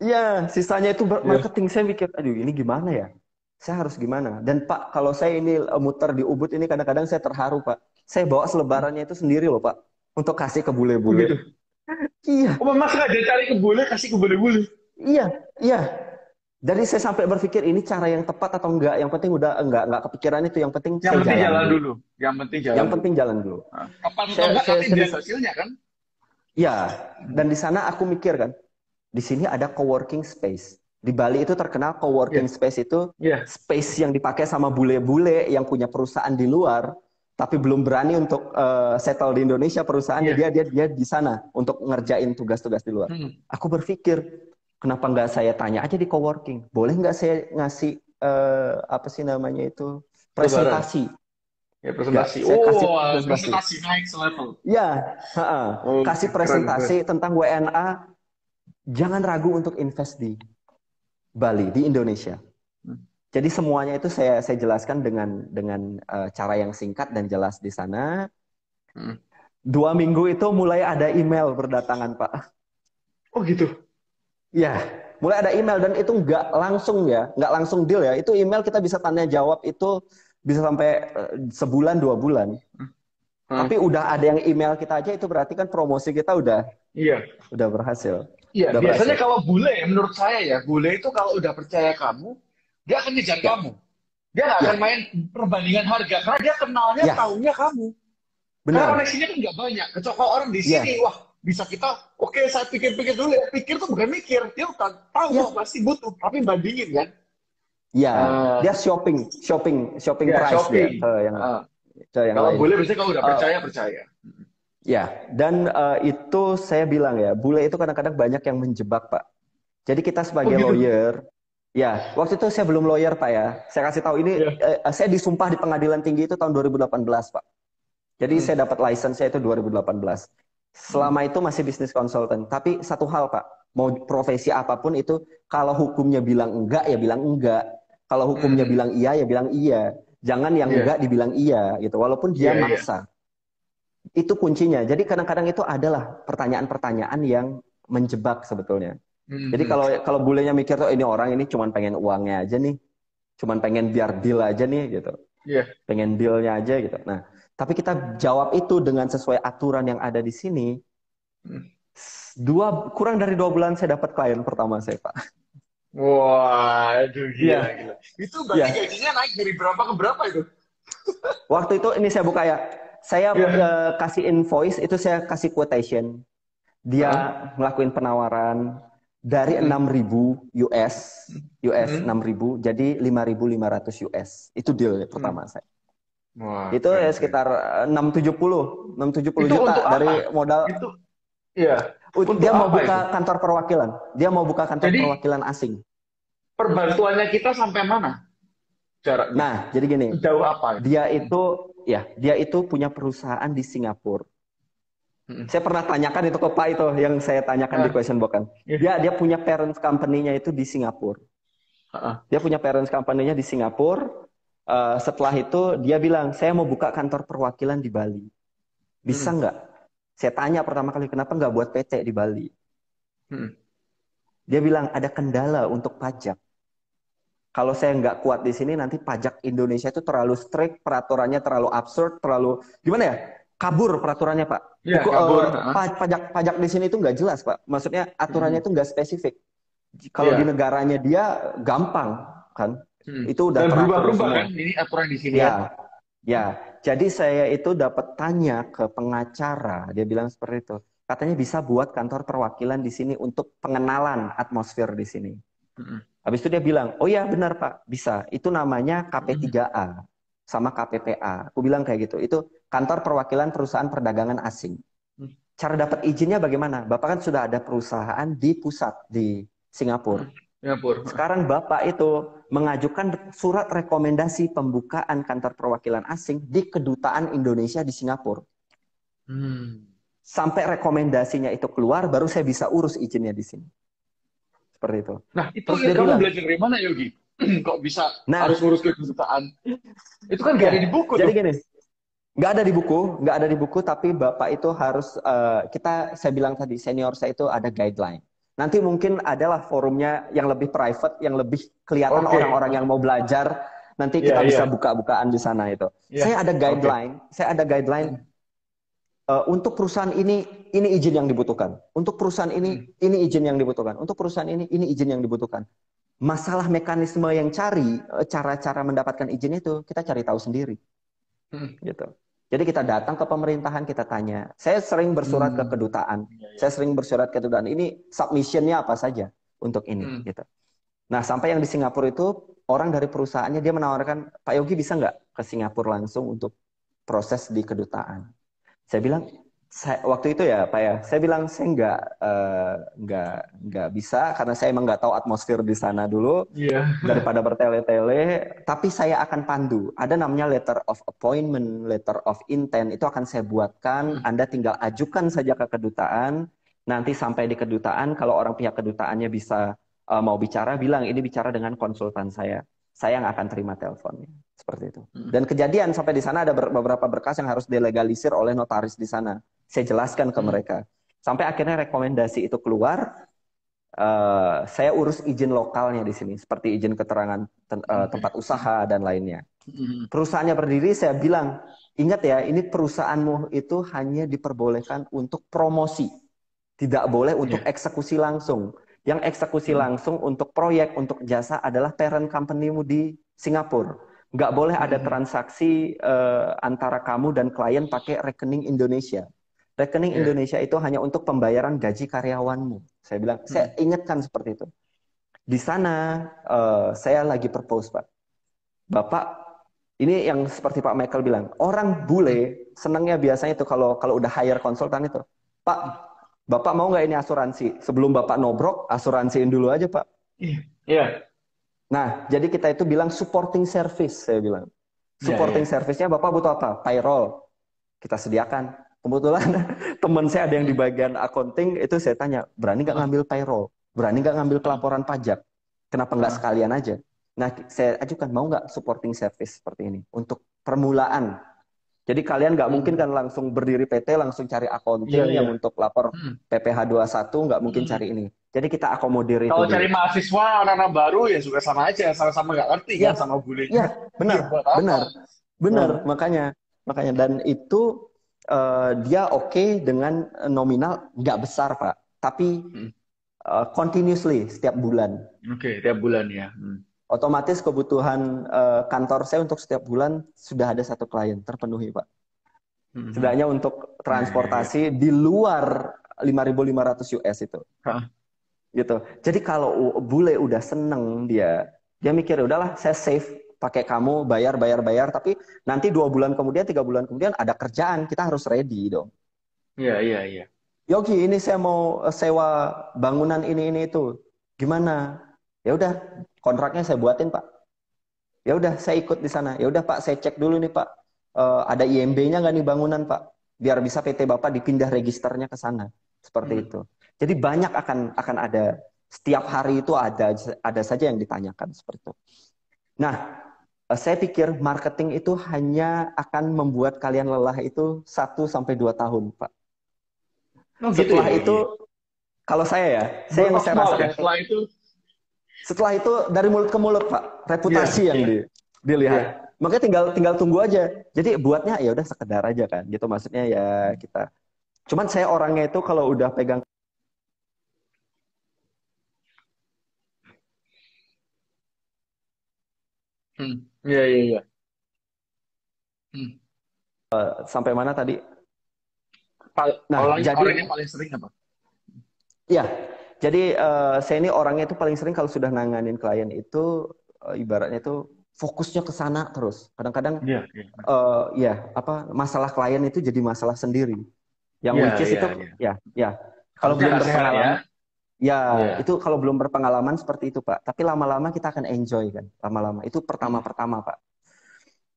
ya, sisanya itu Iya. marketing. Saya mikir, aduh ini gimana ya? Saya harus gimana? Dan Pak, kalau saya ini muter di Ubud ini kadang-kadang saya terharu, Pak. Saya bawa selebarannya itu sendiri loh, Pak. Untuk kasih ke Oh gitu. bule-bule. Iya, Oh, Mas sengaja cari ke bule, kasih ke bule-bule. iya, iya. Jadi saya sampai berpikir ini cara yang tepat atau enggak. Yang penting udah enggak kepikiran itu. Yang penting Yang saya penting jalan jalan dulu. dulu. Yang penting jalan Yang dulu. penting jalan dulu. Nah, kapan atau Saya, enggak saya, nanti saya lihat dis- hasilnya kan? ya. Dan di sana aku mikir kan, di sini ada coworking space. Di Bali itu terkenal Iya. coworking space itu Iya. space yang dipakai sama bule-bule yang punya perusahaan di luar, tapi belum berani untuk settle di Indonesia perusahaannya. Iya. Dia di sana untuk ngerjain tugas-tugas di luar. Hmm. Aku berpikir, kenapa nggak saya tanya aja di coworking? Boleh nggak saya ngasih apa sih namanya itu Lebaran. presentasi? Ya Nggak, presentasi. saya kasih Oh, presentasi. presentasi naik level. Ya, Oh, kasih keren keren. presentasi tentang WNA. Jangan ragu untuk invest di Bali, di Indonesia. Hmm. Jadi semuanya itu saya jelaskan dengan cara yang singkat dan jelas di sana. Hmm. 2 minggu itu mulai ada email berdatangan, Pak. Oh gitu. Ya, mulai ada email dan itu nggak langsung ya, nggak langsung deal ya. Itu email kita bisa tanya jawab itu bisa sampai sebulan 2 bulan. Hmm. Tapi udah ada yang email kita aja itu berarti kan promosi kita Iya. udah berhasil, Iya, udah biasanya berhasil. kalau bule, menurut saya ya, bule itu kalau udah percaya kamu, dia akan ngejar Ya, kamu. Dia nggak akan ya, main perbandingan harga, karena dia kenalnya ya, taunya kamu. Karena benar. koneksinya kan nggak banyak. Kecuali kalau orang di sini, Ya, wah bisa kita, oke saya pikir-pikir dulu ya. Pikir tuh bukan mikir, dia bukan tahu kok ya, pasti butuh, tapi bandingin kan. ya. Eh, Dia shopping ya price dia Shopee. Eh, ke yang kalau lain. bule biasanya kalau udah Eh, percaya, percaya. ya, dan itu saya bilang ya, bule itu kadang-kadang banyak yang menjebak, Pak. Jadi kita Oh sebagai gitu. lawyer, ya, waktu itu saya belum lawyer, Pak ya. Saya kasih tahu ini, Ya. saya disumpah di pengadilan tinggi itu tahun 2018, Pak. Jadi Hmm. saya dapat license-nya itu 2018. Hmm. Selama itu masih bisnis konsultan. Tapi satu hal, Pak, mau profesi apapun itu, kalau hukumnya bilang enggak, ya bilang enggak. Kalau hukumnya Hmm. bilang iya, ya bilang iya. Jangan yang Iya, enggak dibilang iya, gitu. Walaupun dia iya, iya. maksa. Itu kuncinya. Jadi kadang-kadang itu adalah pertanyaan-pertanyaan yang menjebak sebetulnya. Hmm. Jadi kalau kalau bulenya mikir tuh ini orang ini cuma pengen uangnya aja nih, cuma pengen biar deal aja nih gitu, Iya. pengen dealnya aja gitu. Nah, tapi kita jawab itu dengan sesuai aturan yang ada di sini. Hmm. Kurang dari 2 bulan saya dapat klien pertama saya, Pak. Wah, aduh Iya, gila, gila. Itu berarti iya. gajinya naik dari berapa ke berapa itu? Waktu itu ini saya buka ya. Saya Iya. kasih invoice itu saya kasih quotation. Dia Heeh. ngelakuin penawaran dari Mm-mm. 6.000 US Mm-mm. 6.000 jadi 5.500 US. Itu deal Mm. pertama saya. Wah, Itu ya keren, keren. sekitar 670 Itu untuk juta apa? dari modal. Itu, ya, untuk Dia mau apa itu? buka kantor perwakilan. Dia mau buka kantor Jadi, perwakilan asing. perbantuannya kita sampai mana jaraknya? Nah, jadi gini, Sejauh apa? dia itu punya perusahaan di Singapura. Mm-mm. Saya pernah tanyakan itu ke Pak itu yang saya tanyakan di Ah, question box kan. iya. Dia punya parent company-nya itu di Singapura. Heeh. Dia punya parent company-nya di Singapura. Setelah itu dia bilang, saya mau buka kantor perwakilan di Bali. Bisa Mm-mm. nggak? Saya tanya pertama kali, kenapa nggak buat PT di Bali? Mm-mm. Dia bilang, ada kendala untuk pajak. Kalau saya nggak kuat di sini, nanti pajak Indonesia itu terlalu strict, peraturannya terlalu absurd, terlalu gimana ya? Kabur peraturannya, Pak. Iya, kabur. Heeh. Pajak di sini itu nggak jelas, Pak. Maksudnya aturannya Mm-mm. itu nggak spesifik. Kalau di Iya. negaranya dia gampang, kan? Mm. Itu udah Dan teratur berubah-berubah kan semua. ini aturan di sini kan? Ya, ya. Jadi saya itu dapat tanya ke pengacara, dia bilang seperti itu. Katanya bisa buat kantor perwakilan di sini untuk pengenalan atmosfer di sini. Mm-mm. Habis itu dia bilang, oh ya benar Pak, bisa. Itu namanya Mm-mm. KP3A sama KPPA. Aku bilang kayak gitu. Itu kantor perwakilan perusahaan perdagangan asing. Cara dapat izinnya bagaimana? Bapak kan sudah ada perusahaan di pusat di Singapura. Singapura. Sekarang Bapak itu mengajukan surat rekomendasi pembukaan kantor perwakilan asing di kedutaan Indonesia di Singapura. Hmm. Sampai rekomendasinya itu keluar, baru saya bisa urus izinnya di sini. Seperti itu. Nah, itu Terus dia kamu bilang, belajar dari mana, Yogi? Kok bisa harus nah, ngurus kedutaan? Itu kan gak ya, ada di buku jadi tuh. gini, nggak ada di buku, tapi Bapak itu harus, saya bilang tadi, senior saya itu ada guideline. Nanti mungkin adalah forumnya yang lebih private, yang lebih kelihatan Oke. orang-orang yang mau belajar, nanti Iya, kita iya. bisa buka-bukaan di sana itu. Iya. Oke. Saya ada guideline Hmm. untuk perusahaan ini izin yang dibutuhkan. Untuk perusahaan Hmm. ini izin yang dibutuhkan. Untuk perusahaan ini izin yang dibutuhkan. Masalah mekanisme yang cari, cara-cara mendapatkan izin itu, kita cari tahu sendiri. Hmm. Gitu. Jadi kita datang ke pemerintahan, kita tanya. Saya sering bersurat ke Hmm. kedutaan. Iya, iya. Saya sering bersurat ke kedutaan. Ini submissionnya apa saja untuk ini. Hmm. Gitu. Nah, sampai yang di Singapura itu, orang dari perusahaannya, dia menawarkan, Pak Yogi bisa nggak ke Singapura langsung untuk proses di kedutaan? Saya bilang, waktu itu ya Pak ya, saya bilang saya nggak bisa karena saya emang nggak tahu atmosfer di sana dulu Iya. daripada bertele-tele. Tapi saya akan pandu. Ada namanya letter of appointment, letter of intent itu akan saya buatkan. Hmm. Anda tinggal ajukan saja ke kedutaan. Nanti sampai di kedutaan, kalau orang pihak kedutaannya bisa mau bicara, bilang ini bicara dengan konsultan saya. Saya yang akan terima teleponnya. Seperti itu. Hmm. Dan kejadian sampai di sana ada beberapa berkas yang harus dilegalisir oleh notaris di sana. Saya jelaskan ke Hmm. mereka. Sampai akhirnya rekomendasi itu keluar, saya urus izin lokalnya di sini, seperti izin keterangan Oke. tempat usaha dan lainnya. Hmm. Perusahaannya berdiri, saya bilang, ingat ya, ini perusahaanmu itu hanya diperbolehkan untuk promosi, tidak boleh untuk Iya. eksekusi langsung. Yang eksekusi Hmm. langsung untuk proyek, untuk jasa adalah parent company-mu di Singapura. Nggak boleh ada Hmm. transaksi antara kamu dan klien pakai rekening Indonesia. Rekening Iya. Indonesia itu hanya untuk pembayaran gaji karyawanmu. Saya bilang, saya Hmm. ingatkan seperti itu. Di sana saya lagi propose, Pak. Bapak, ini yang seperti Pak Michael bilang, orang Hmm. bule senangnya biasanya itu kalau udah hire konsultan itu, Pak, Bapak mau nggak ini asuransi? Sebelum Bapak nobrok, asuransiin dulu aja, Pak. Iya. Iya. Nah, jadi kita itu bilang supporting service, saya bilang. Iya. Iya. Supporting service-nya Bapak butuh apa? Payroll. Kita sediakan. Kebetulan teman saya ada yang di Hmm. bagian accounting, itu saya tanya, berani nggak Ah. ngambil payroll? Berani nggak ngambil Ah. pelaporan pajak? Kenapa nggak Ah. sekalian aja? Nah, saya ajukan, mau nggak supporting service seperti ini? Untuk permulaan. Jadi kalian nggak mungkin Hmm. kan langsung berdiri PT, langsung cari Iya. accounting yang Iya. untuk lapor Hmm. PPh satu, nggak mungkin Hmm. cari ini. Jadi kita akomodir itu Kalau cari dulu. mahasiswa anak-anak baru ya juga sama aja, sama-sama nggak ngerti Ya, kan sama bulenya. ya, benar, Ya buat apa? benar, benar. Nah. Makanya dan itu dia oke dengan nominal nggak besar Pak, tapi Hmm. continuously setiap bulan. Oke, tiap bulan ya. Hmm. Otomatis kebutuhan kantor saya untuk setiap bulan sudah ada satu klien terpenuhi Pak. Hmm. Hmm. Setidaknya untuk Ya, ya, ya. transportasi di luar 5.500 US itu. Hah. Gitu. Jadi kalau bule udah seneng dia mikir udahlah saya save pakai kamu bayar, tapi nanti 2 bulan kemudian 3 bulan kemudian ada kerjaan kita harus ready dong. Iya, iya, iya. Yogi ini saya mau sewa bangunan ini itu gimana? Ya udah kontraknya saya buatin Pak. Ya udah saya ikut di sana. Ya udah Pak saya cek dulu nih Pak. Ada IMB-nya nggak nih bangunan Pak? Biar bisa PT Bapak dipindah registernya ke sana. Seperti Hmm. itu. Jadi banyak akan ada setiap hari itu ada saja yang ditanyakan seperti itu. Nah, saya pikir marketing itu hanya akan membuat kalian lelah itu 1 sampai 2 tahun, Pak. Oh gitu ya, Setelah itu, Yogi. kalau saya Word yang of saya mouth ya. rasakan, Setelah itu, setelah itu dari mulut ke mulut, Pak, iya, reputasi yang iya, dilihat. iya. Makanya tinggal tunggu aja. Jadi buatnya ya udah sekedar aja kan, gitu maksudnya ya kita. Cuman saya orangnya itu kalau udah pegang Hmm. Iya, iya, iya. Hmm. sampai mana tadi? Nah, Orang jadi yang paling sering apa? ya, jadi saya ini orangnya itu paling sering kalau sudah nanganin klien itu ibaratnya itu fokusnya ke sana terus. Kadang-kadang Iya, iya. ya apa masalah klien itu jadi masalah sendiri. Yang Iya, which is iya, itu iya. ya kalau Harusnya belum nggak sehat ya. berpengalaman, ya Iya. itu kalau belum berpengalaman seperti itu Pak. Tapi lama-lama kita akan enjoy kan, lama-lama. Itu Hmm. pertama-pertama Pak.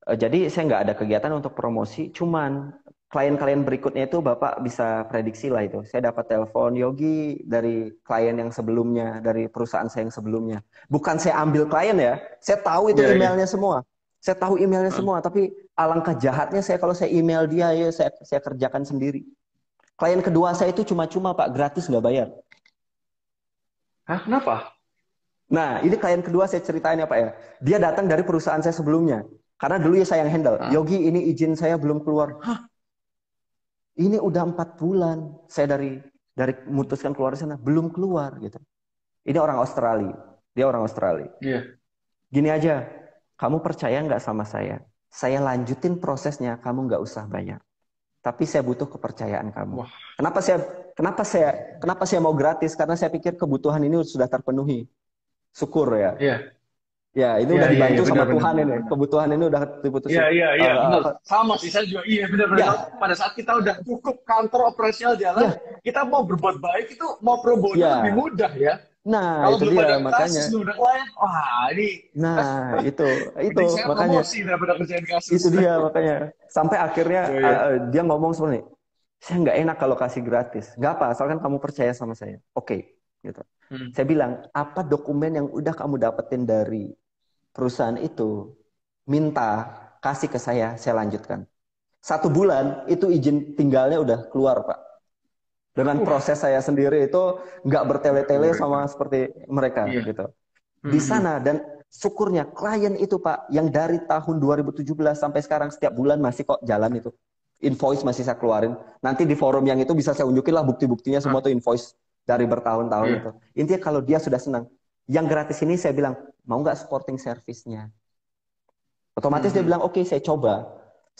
Jadi saya nggak ada kegiatan untuk promosi, cuman klien-klien berikutnya itu Bapak bisa prediksi lah itu. Saya dapat telepon Yogi dari klien yang sebelumnya, dari perusahaan saya yang sebelumnya. Bukan saya ambil klien ya, saya tahu itu Iya, iya. emailnya semua. Saya tahu emailnya Heeh. semua, tapi alangkah jahatnya saya kalau saya email dia, ya saya kerjakan sendiri. Klien kedua saya itu cuma-cuma Pak, gratis nggak bayar. Hah, kenapa? Nah, ini klien kedua saya ceritain ya Pak ya. Dia datang dari perusahaan saya sebelumnya. Karena dulu ya saya yang handle. Hah? Yogi, ini izin saya belum keluar. Hah, ini udah 4 bulan saya dari memutuskan keluar dari sana belum keluar gitu. Ini orang Australia, dia orang Australia. Iya. Gini aja, kamu percaya nggak sama saya? Saya lanjutin prosesnya, kamu nggak usah bayar. Tapi saya butuh kepercayaan kamu. Wah, Kenapa saya kenapa saya mau gratis? Karena saya pikir kebutuhan ini sudah terpenuhi. Syukur ya. iya. Ya, ini Iya, udah iya, iya, dibantu benar, sama benar, Tuhan benar, ini. benar. Kebutuhan ini udah Iya, diputusin. iya, iya, benar. Sama sih, saya juga. Iya, benar-benar. Ya, Pada saat kita udah cukup kantor operasional jalan, ya, kita mau berbuat baik itu mau pro bono lebih ya. mudah ya. Nah, Kalau itu belum dia ada makanya. kasus, belum ada klien, wah ini Nah, itu mending saya makanya. promosi daripada kerjain kasus. Itu dia makanya. Sampai akhirnya Iya, iya. dia ngomong sebenarnya, saya nggak enak kalau kasih gratis. Nggak apa, asalkan kamu percaya sama saya. Oke, gitu. Hmm. Saya bilang, apa dokumen yang udah kamu dapetin dari perusahaan itu, minta kasih ke saya lanjutkan. 1 bulan itu izin tinggalnya udah keluar, Pak. Dengan Uh, proses saya sendiri itu nggak bertele-tele keren, sama keren. seperti mereka, Iya. gitu. Di Hmm. sana dan syukurnya klien itu Pak yang dari tahun 2017 sampai sekarang setiap bulan masih kok jalan itu. Invoice masih saya keluarin. Nanti di forum yang itu bisa saya unjukin lah bukti-buktinya semua Hah, tuh invoice dari bertahun-tahun itu. iya. Intinya kalau dia sudah senang. Yang gratis ini saya bilang, mau nggak supporting service-nya? Otomatis dia Hmm. bilang, oke saya coba.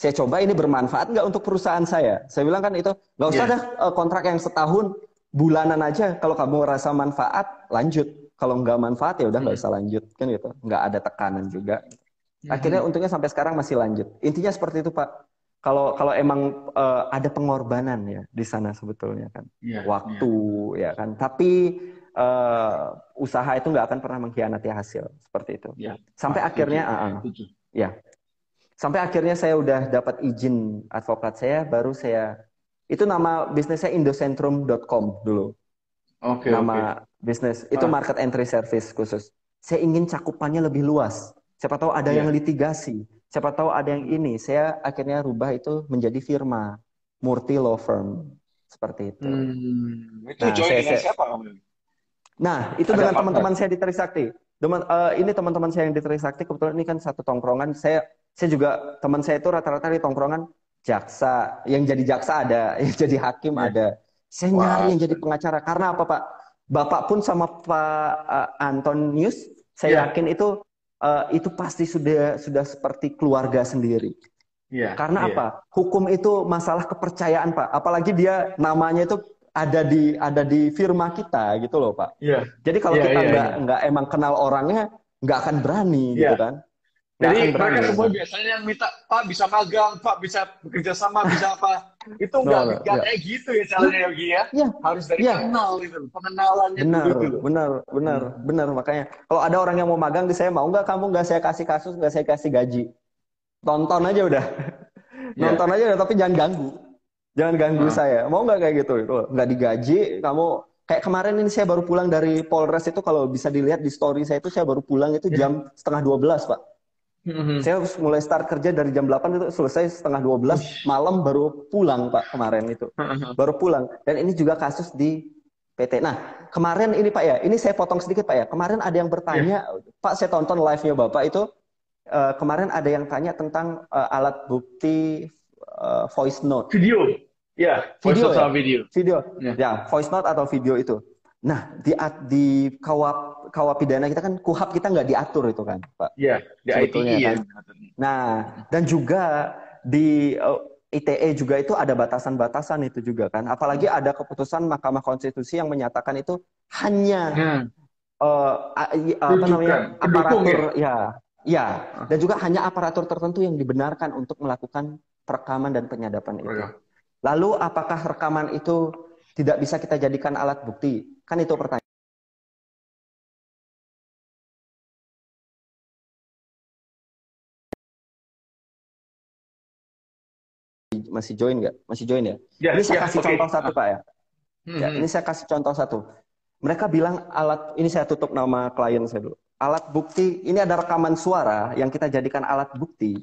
Saya coba ini bermanfaat nggak untuk perusahaan saya? Saya bilang kan itu, nggak usah Iya. dah kontrak yang setahun, bulanan aja. Kalau kamu rasa manfaat, lanjut. Kalau nggak manfaat ya udah nggak Hmm. usah lanjut. Kan gitu. Nggak ada tekanan juga. Akhirnya Hmm. untungnya sampai sekarang masih lanjut. Intinya seperti itu Pak. Kalau kalau emang ada pengorbanan ya di sana sebetulnya kan. Iya, iya. Waktu ya kan. Tapi usaha itu nggak akan pernah mengkhianati hasil. Seperti itu. Iya. Sampai Wah, setuju, akhirnya, setuju. ya. Sampai akhirnya saya udah dapat izin advokat saya, baru saya itu nama bisnisnya indocentrum.com dulu. Oke, oke. Nama bisnis itu Ah, market entry service khusus. Saya ingin cakupannya lebih luas. Siapa tahu ada yang iya. litigasi, siapa tahu ada yang ini. Saya akhirnya rubah itu menjadi firma Murti Law Firm seperti itu. Itu Nah, join dengan siapa kamu? itu Ada dengan partner? teman-teman saya di Trisakti. Ini teman-teman saya yang di Trisakti, kebetulan ini kan satu tongkrongan. Saya juga teman saya itu rata-rata di tongkrongan jaksa. Yang jadi jaksa ada, yang jadi hakim Iya. ada. Saya Wah, nyari yang jadi pengacara. Karena apa Pak? Bapak pun sama Pak Antonius, saya iya, yakin itu pasti sudah seperti keluarga sendiri. iya, Karena iya, apa? Hukum itu masalah kepercayaan, Pak. Apalagi dia namanya itu ada di firma kita gitu loh, Pak. iya, Jadi kalau iya, kita iya, nggak iya. nggak emang kenal orangnya, nggak akan berani Iya. gitu kan? Nggak Jadi akan mereka berani. semua Nah, biasanya yang minta, Pak bisa magang, Pak bisa bekerja sama, bisa apa. Itu no, no, nggak ya, kayak gitu ya ya, caranya Yogi ya. ya, Harus dari ya, kenal gitu, pengenalannya dulu benar, itu loh. benar, benar, Hmm. benar. Makanya kalau ada orang yang mau magang di saya, mau nggak kamu nggak saya kasih kasus, nggak saya kasih gaji, tonton aja udah, nonton Iya. aja udah, tapi jangan ganggu. Jangan ganggu Heeh. saya. Mau nggak kayak gitu? Itu nggak digaji, kamu kayak kemarin ini saya baru pulang dari Polres itu kalau bisa dilihat di story saya itu saya baru pulang itu Iya. jam setengah 12 Pak. Mhm. Saya mulai start kerja dari jam 8 itu selesai setengah 12 Wih. malam baru pulang Pak kemarin itu. Heeh. Baru pulang. Dan ini juga kasus di PT. Nah, kemarin ini Pak ya, ini saya potong sedikit Pak ya. Kemarin ada yang Iya. bertanya, Pak saya tonton live-nya Bapak itu kemarin ada yang tanya tentang alat bukti voice note. Video. Ya, voice Video note ya? sama video. Video. Ya. Ya, voice note atau video itu. Nah, di kawah pidana kita kan KUHAP kita nggak diatur itu kan, Pak. Iya, di ITE Sebetulnya ya. kan. Nah, dan juga di ITE juga itu ada batasan-batasan itu juga kan. Apalagi ada keputusan Mahkamah Konstitusi yang menyatakan itu hanya Nah, apa rujukan, namanya pendukung ya. aparatur ya, dan juga hanya aparatur tertentu yang dibenarkan untuk melakukan perekaman dan penyadapan itu. Oke. Lalu apakah rekaman itu tidak bisa kita jadikan alat bukti? Kan itu pertanyaan. Masih join nggak? Masih join ya? Ya, Ini saya ya, kasih oke. contoh satu, Ah. Pak ya. Ya, Hmm. ini saya kasih contoh satu. Mereka bilang alat, ini saya tutup nama klien saya dulu. Alat bukti, ini ada rekaman suara yang kita jadikan alat bukti.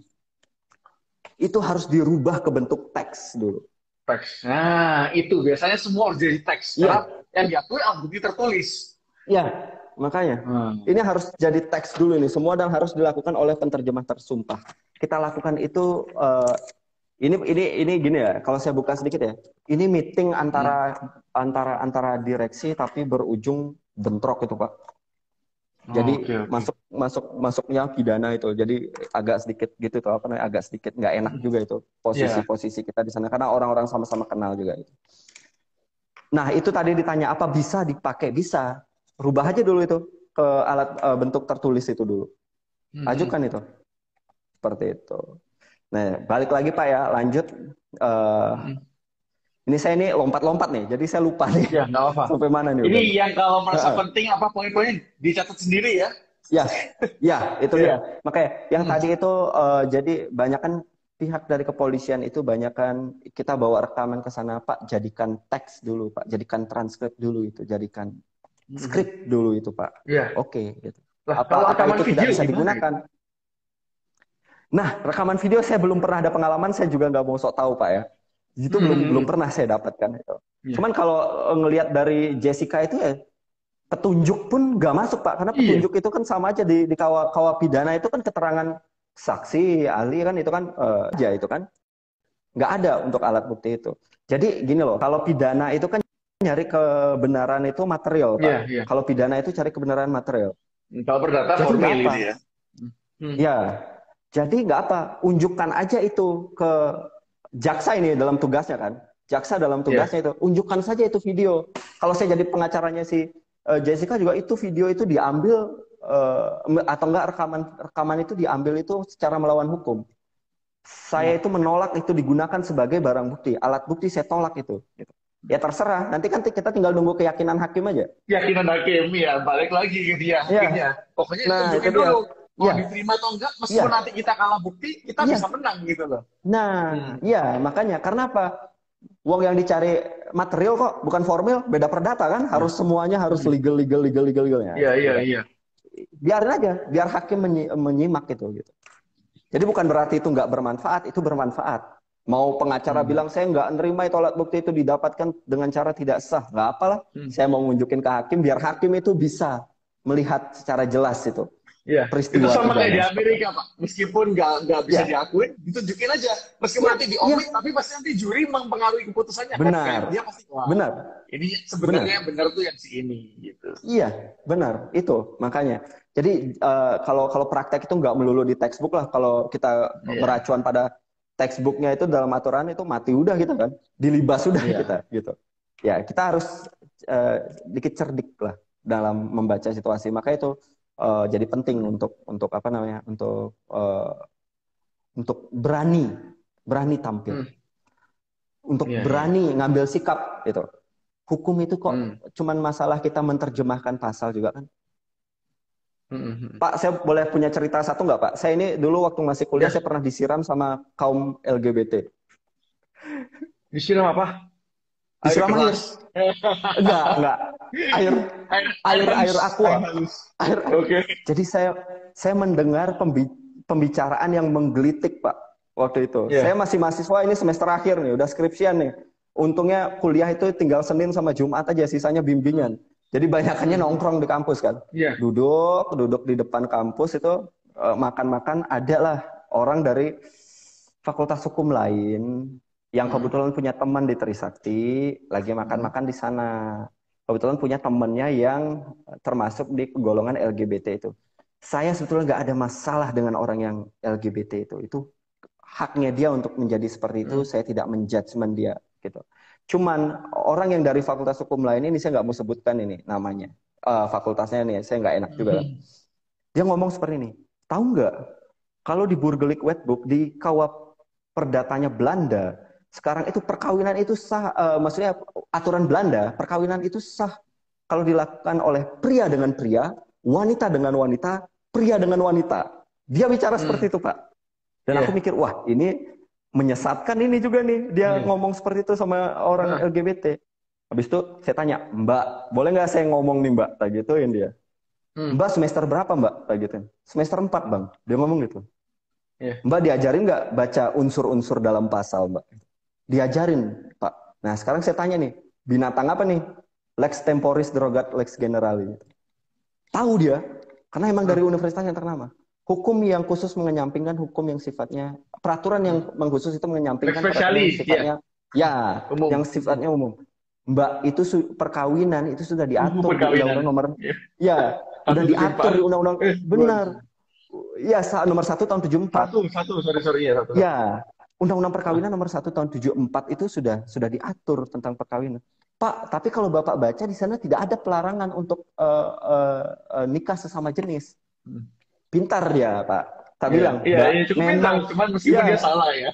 Itu harus dirubah ke bentuk teks dulu. Teks. Nah, itu biasanya semua harus jadi teks. Karena Iya, yang diakui alat bukti tertulis. iya, makanya. Hmm. Ini harus jadi teks dulu ini semua dan harus dilakukan oleh penerjemah tersumpah. Kita lakukan itu ini gini ya. Kalau saya buka sedikit ya, ini meeting Hmm. antara direksi tapi berujung bentrok itu Pak. Oh, Jadi oke, oke. masuknya pidana itu. Jadi agak sedikit gitu tuh apa namanya agak sedikit nggak enak juga itu Ya. posisi-posisi kita di sana karena orang-orang sama-sama kenal juga itu. Nah, itu tadi ditanya apa bisa dipakai? Bisa. Rubah aja dulu itu ke alat bentuk tertulis itu dulu. Hmm. Ajukan itu. Seperti itu. Nah, balik lagi Pak ya, lanjut. Eh, Hmm. ini saya ini lompat-lompat nih, jadi saya lupa nih Ya, nggak apa. sampai mana nih Ini udah. yang kalau merasa penting apa poin-poinnya dicatat sendiri ya. Ya, ya, itu dia. Ya. Makanya yang Hmm. tadi itu jadi banyak kan pihak dari kepolisian itu banyak kan kita bawa rekaman ke sana Pak, jadikan teks dulu Pak, jadikan transkrip dulu itu, jadikan Hmm. skrip dulu itu Pak. Ya. Oke, gitu. Lah, kalau Apakah rekaman itu tidak video bisa gimana itu? digunakan? Nah, rekaman video saya belum pernah ada pengalaman, saya juga nggak mau sok tahu Pak ya. Itu belum Hmm. pernah saya dapatkan itu. Ya. Cuman kalau ngelihat dari Jessica itu ya petunjuk pun nggak masuk Pak, karena Iya. petunjuk itu kan sama aja di kawah pidana itu kan keterangan saksi, ahli kan itu kan aja itu kan nggak ada untuk alat bukti itu. Jadi gini loh, kalau pidana itu kan nyari kebenaran itu material Iya, Pak. iya. Kalau pidana itu cari kebenaran material. Kalau perdata Jadi nggak formil apa, gitu ya. Hmm. ya. Jadi nggak apa, unjukkan aja itu ke jaksa ini dalam tugasnya kan. Jaksa dalam Ya. tugasnya itu, unjukkan saja itu video. Kalau saya jadi pengacaranya si Jessica juga itu video itu diambil atau enggak rekaman itu diambil itu secara melawan hukum. Hmm. Saya itu menolak itu digunakan sebagai barang bukti, alat bukti saya tolak itu. Gitu. Ya terserah, nanti kan kita tinggal nunggu keyakinan hakim aja. Keyakinan hakim ya, balik lagi ke dia hakimnya. Ya, Pokoknya nah itu tunjukin dia. dulu. Mau Ya, diterima atau enggak, meskipun iya, nanti kita kalah bukti, kita bisa iya. menang gitu loh. Nah, iya makanya karena apa? Uang yang dicari material kok bukan formil, beda perdata kan? Ya. Harus semuanya harus Hmm. legalnya, Iya, gitu iya, kan? iya. Biarin aja, biar hakim menyimak gitu. Jadi bukan berarti itu nggak bermanfaat, itu bermanfaat. Mau pengacara Hmm. bilang saya nggak nerima itu alat bukti itu didapatkan dengan cara tidak sah, nggak apalah. Hmm. Saya mau nunjukin ke hakim biar hakim itu bisa melihat secara jelas itu Iya, itu peristiwa sama kayak pidana di seperti Amerika, itu. Pak. Meskipun nggak bisa Ya, diakuin, ditunjukin aja. Meskipun ya, nanti ya, diomit, tapi pasti nanti juri mempengaruhi keputusannya kan. Kayak benar, dia pasti, wah, benar, ini sebenarnya yang benar. benar tuh yang si ini gitu. Iya, benar. Itu makanya. Jadi kalau praktek itu nggak melulu di textbook lah. Kalau kita Iya, beracuan pada textbooknya itu dalam aturan itu mati udah gitu kan, dilibas udah kita iya, gitu. Ya kita harus uh, dikit cerdik lah dalam membaca situasi. Maka itu jadi penting untuk apa namanya untuk berani tampil, hmm, untuk iya, iya. berani ngambil sikap gitu. Hukum itu Hmm, kok cuman masalah kita menerjemahkan pasal juga kan. hmm, hmm. Pak, saya boleh punya cerita satu nggak, Pak? Saya ini dulu waktu masih kuliah, Ya, saya pernah disiram sama kaum LGBT. disiram apa? Air Disiram air. keras. Enggak. Air, Air air halus, air aqua. halus. Air. Oke. Jadi saya mendengar pembicaraan yang menggelitik, Pak, waktu itu. Saya Ya, masih mahasiswa ini semester akhir nih, udah skripsian nih. Untungnya kuliah itu tinggal Senin sama Jumat aja, sisanya hmm, bimbingan. Jadi banyakannya hmm, nongkrong di kampus kan. ya, Duduk di depan kampus itu makan-makan, ada lah orang dari fakultas hukum lain yang hmm, kebetulan punya teman di Trisakti lagi hmm, makan-makan di sana. Kebetulan punya temannya yang termasuk di golongan LGBT itu. Saya sebetulnya nggak ada masalah dengan orang yang LGBT itu. Itu haknya dia untuk menjadi seperti itu. hmm, Saya tidak menjudgment dia gitu. Cuman orang yang dari fakultas hukum lain ini saya nggak mau sebutkan ini namanya. Fakultasnya nih saya nggak enak juga kan. hmm. Dia ngomong seperti ini. Tahu nggak kalau di Burgerlijk Wetboek di kawah perdatanya Belanda Sekarang itu perkawinan itu sah, maksudnya aturan Belanda, perkawinan itu sah kalau dilakukan oleh pria dengan pria, wanita dengan wanita, pria dengan wanita. Dia bicara seperti itu, Pak. Dan aku Iya. mikir, wah ini menyesatkan ini juga nih. Dia Iya. ngomong seperti itu sama orang Ah. LGBT. Habis itu saya tanya, Mbak, boleh nggak saya ngomong nih Mbak? Tak gituin dia. Hmm. Mbak semester berapa Mbak? Tak gituin. Semester 4 Bang. Dia ngomong gitu. Iya. Mbak diajarin nggak baca unsur-unsur dalam pasal Mbak? Diajarin Pak. Nah sekarang saya tanya nih, binatang apa nih? Lex temporis derogat lex generali. Tahu dia, karena emang dari universitas yang ternama. Hukum yang khusus mengenyampingkan hukum yang sifatnya, peraturan yang mengkhusus itu Lex mengenyampingkan peraturan yang specialis, ya. sifatnya, ya, Umum. yang sifatnya umum. Mbak, itu perkawinan itu sudah diatur di Perkawinan. undang-undang nomor, Iya. ya, sudah diatur di undang-undang, benar. Ya, nomor 1 tahun 74. Sorry, ya, satu. Ya, undang-undang perkawinan nomor 1 tahun 74 itu sudah diatur tentang perkawinan. Pak, tapi kalau Bapak baca di sana tidak ada pelarangan untuk nikah sesama jenis. Pintar dia, Pak. Tak bilang, Iya, cukup pintar, cuman meskipun dia salah ya.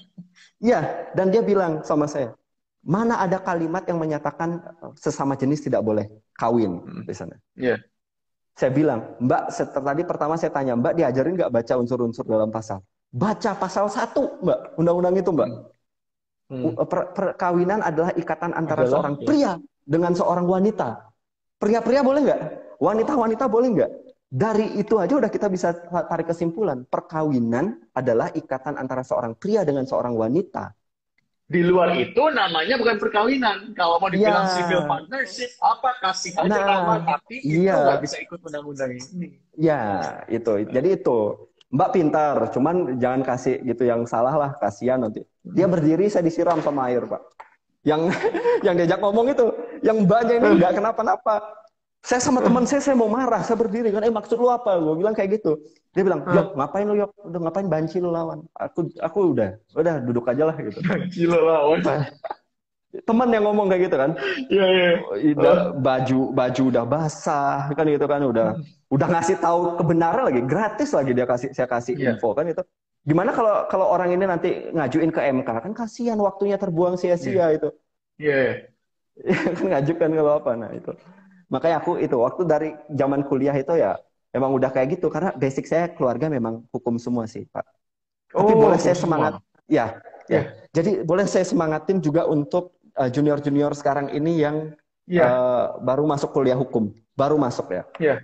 Iya, dan dia bilang sama saya, mana ada kalimat yang menyatakan sesama jenis tidak boleh kawin di sana. Iya. Saya bilang, Mbak, tadi pertama saya tanya, Mbak diajarin nggak baca unsur-unsur dalam pasal? Baca pasal 1, Mbak, undang-undang itu, Mbak. Perkawinan adalah ikatan antara seorang pria dengan seorang wanita. Pria-pria boleh nggak? Wanita-wanita boleh nggak? Dari itu aja udah kita bisa tarik kesimpulan. Perkawinan adalah ikatan antara seorang pria dengan seorang wanita. Di luar itu namanya bukan perkawinan. Kalau mau dibilang civil partnership, kasih aja nama, tapi itu nggak bisa ikut undang-undang ini. Ya, itu. Jadi itu. Mbak pintar, cuman jangan kasih gitu yang salah lah, kasihan nanti. Dia berdiri, saya disiram sama air, Pak. Yang diajak ngomong itu, yang mbaknya ini nggak kenapa-napa. Saya sama teman saya mau marah, saya berdiri kan, maksud lu apa? Gue bilang kayak gitu. Dia bilang, Yok, ngapain lu Yok? Udah ngapain banci lu lawan? Aku udah duduk aja lah gitu. Banci lu lawan. Teman yang ngomong kayak gitu kan. Iya. Baju udah basah kan gitu kan, udah ngasih tahu kebenaran lagi, gratis lagi saya kasih info kan itu. Gimana kalau orang ini nanti ngajuin ke MK, kan kasihan waktunya terbuang sia-sia itu. Iya. Kan ngajukan kalau apa, nah itu. Makanya aku itu waktu dari zaman kuliah itu ya emang udah kayak gitu, karena basic saya keluarga memang hukum semua sih, Pak. Tapi boleh saya semangat, ya. Jadi boleh saya semangatin juga untuk junior-junior sekarang ini yang baru masuk kuliah hukum, baru masuk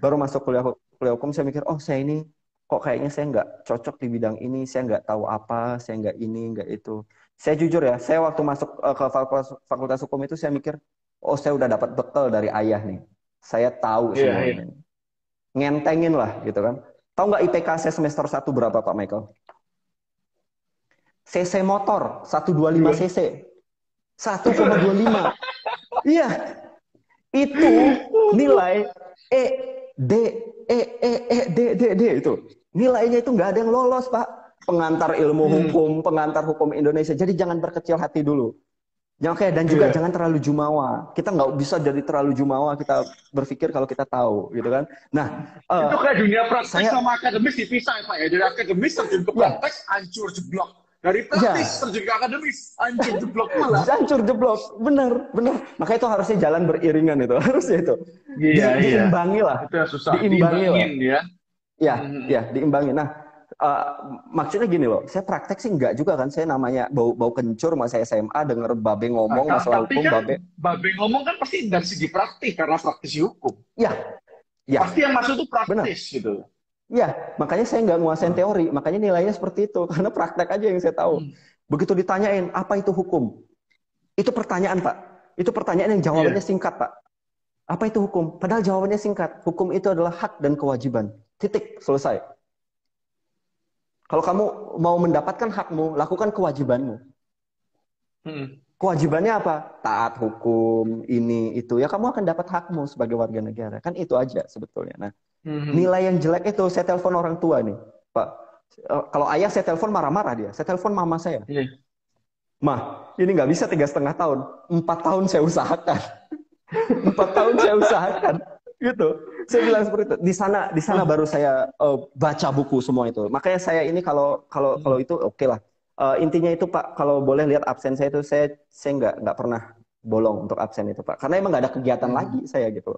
baru masuk kuliah hukum. Saya mikir, oh saya ini kok kayaknya saya nggak cocok di bidang ini, saya nggak tahu apa, saya nggak ini, nggak itu. Saya jujur ya, saya waktu masuk ke fakultas hukum itu saya mikir, oh saya udah dapat bekal dari ayah nih. Saya tahu semuanya. Ngentengin lah gitu kan. Tahu nggak IPK saya semester 1 berapa Pak Michael? CC motor 125 cc. 1,25. Iya. Itu nilai D itu. Nilainya itu nggak ada yang lolos, Pak. Pengantar ilmu hukum, pengantar hukum Indonesia. Jadi jangan berkecil hati dulu. Dan juga jangan terlalu jumawa. Kita nggak bisa jadi terlalu jumawa. Kita berpikir kalau kita tahu, gitu kan? Nah, itu kayak dunia praktek sama akademis dipisah, Pak ya. Dari akademis terjun ke praktek, hancur jeblok. Dari praktis terjun ke akademis, hancur jeblok pula. Hancur jeblok, bener. Makanya itu harusnya jalan beriringan itu, harusnya itu. Diimbangi lah. Itu yang susah. Diimbangin ya. Ya, diimbangi. Nah. Maksudnya gini loh, saya praktek sih enggak juga kan, saya namanya bau kencur masa SMA denger babe ngomong masalah hukum, kan, babe ngomong kan pasti dari segi praktik karena praktisi hukum. Ya. Pasti yang masuk itu praktis gitu. Ya, makanya saya nggak nguasain teori, makanya nilainya seperti itu karena praktek aja yang saya tahu. Begitu ditanyain apa itu hukum, itu pertanyaan Pak, itu pertanyaan yang jawabannya singkat Pak. Apa itu hukum? Padahal jawabannya singkat. Hukum itu adalah hak dan kewajiban. Titik, selesai. Kalau kamu mau mendapatkan hakmu, lakukan kewajibanmu. Kewajibannya apa? Taat hukum, ini, itu. Ya kamu akan dapat hakmu sebagai warga negara. Kan itu aja sebetulnya. Nah, nilai yang jelek itu, saya telepon orang tua nih. Pak, kalau ayah saya telepon marah-marah dia. Saya telepon mama saya. Mah, ini nggak bisa 3,5 tahun. 4 tahun saya usahakan. 4 tahun saya usahakan. Gitu. Saya bilang seperti itu. Di sana baru saya baca buku semua itu. Makanya saya ini kalau itu oke lah. Intinya itu Pak, kalau boleh lihat absen saya itu, saya nggak pernah bolong untuk absen itu Pak. Karena emang nggak ada kegiatan lagi Hmm. saya gitu.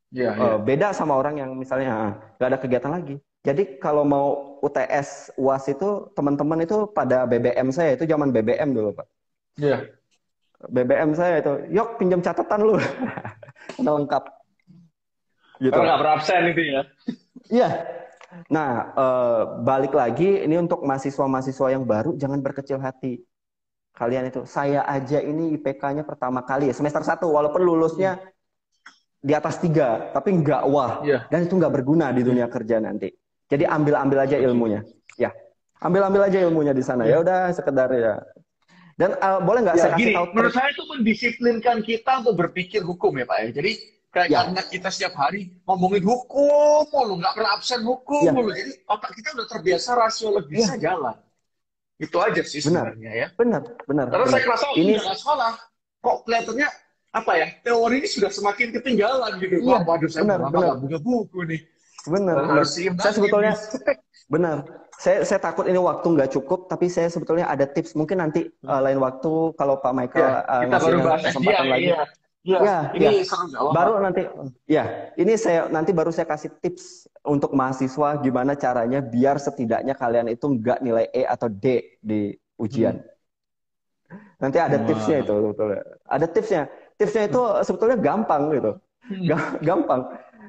Iya, iya. Beda sama orang yang misalnya nggak ada kegiatan lagi. Jadi kalau mau UTS UAS itu teman-teman itu pada BBM saya itu zaman BBM dulu Pak. Iya. BBM saya itu, yuk pinjam catatan lu, udah lengkap gitu. Karena nggak berabsen itu ya. Iya. Nah, balik lagi ini untuk mahasiswa-mahasiswa yang baru jangan berkecil hati. Kalian itu, saya aja ini IPK-nya pertama kali ya semester 1 walaupun lulusnya di atas 3 tapi nggak wah Iya. dan itu nggak berguna di Iya. dunia kerja nanti. Jadi ambil-ambil aja Setuju. ilmunya. Ya, ambil-ambil aja ilmunya di sana. Ya Iya. udah sekedar ya. Dan boleh nggak Ya, saya kasih tahu gini, menurut trik? saya itu mendisiplinkan kita untuk berpikir hukum ya Pak ya. Jadi kayak Ya, karena kita setiap hari ngomongin hukum mulu, nggak pernah absen hukum ya, mulu. Jadi otak kita udah terbiasa rasiologisnya ya, jalan. Itu aja sih benar, sebenarnya ya. benar, benar, Karena benar. saya kerasa waktu Ini, nggak sekolah, kok kelihatannya apa ya, teori ini sudah semakin ketinggalan gitu. iya, Wah, waduh saya benar, udah lama benar, nggak buka buku nih. benar, benar. Harus Saya seimbangin sebetulnya nih. benar. Saya takut ini waktu nggak cukup, tapi saya sebetulnya ada tips. Mungkin nanti lain waktu kalau Pak Michael Ya, kita ngasih baru bahas SDI kesempatan lagi. ya. Ya, Ya, ini ya. seru nggak apa-apa. Baru nanti, ya. Ini saya nanti baru saya kasih tips untuk mahasiswa gimana caranya biar setidaknya kalian itu nggak nilai E atau D di Hmm. ujian. Nanti ada tipsnya itu, Wah. sebetulnya. Ada tipsnya. Tipsnya itu sebetulnya gampang gitu, Hmm. gampang.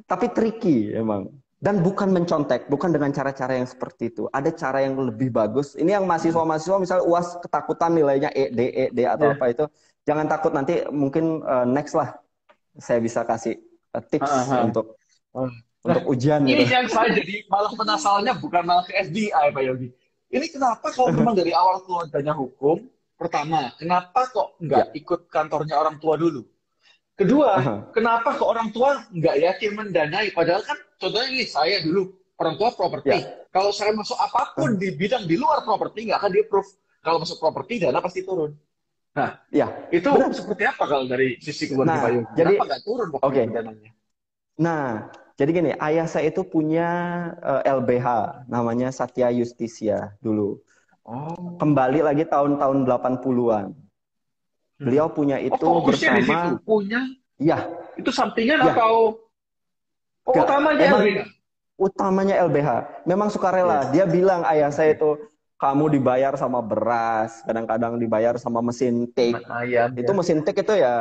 Tapi tricky emang. Dan bukan mencontek, bukan dengan cara-cara yang seperti itu. Ada cara yang lebih bagus. Ini yang mahasiswa-mahasiswa misalnya UAS ketakutan nilainya E, D atau Ya. apa itu. Jangan takut nanti mungkin next lah saya bisa kasih tips Aha. untuk Nah, ujian gitu. ini yang saya jadi malah penasarannya bukan malah ke SDI, Pak Yogi. Ini kenapa kalau memang dari awal keluarganya hukum, pertama, kenapa kok Ya. nggak ikut kantornya orang tua dulu? Kedua, Aha. kenapa kok orang tua nggak yakin mendanai? Padahal kan, contohnya ini saya dulu, orang tua properti. Ya. Kalau saya masuk apapun di bidang di luar properti, nggak akan di-approve. Kalau masuk properti, dana pasti turun. Nah, Ya. itu Benar. seperti apa kalau dari sisi keluarga Pak Nah, Yogi? jadi Kenapa nggak turun waktu oke. itu dananya? Nah, jadi gini, ayah saya itu punya LBH, namanya Satya Yustisya dulu. Oh. Kembali lagi tahun-tahun 80-an. Hmm. Beliau punya Oh, itu fokusnya di situ. bersama, Punya ya, itu sampingan ya, atau enggak, utamanya emang LBH? utamanya LBH. Memang sukarela. Yes. Dia bilang ayah saya Oke. itu, kamu dibayar sama beras, kadang-kadang dibayar sama mesin Sama tik. ayam Itu ya. mesin tik itu ya,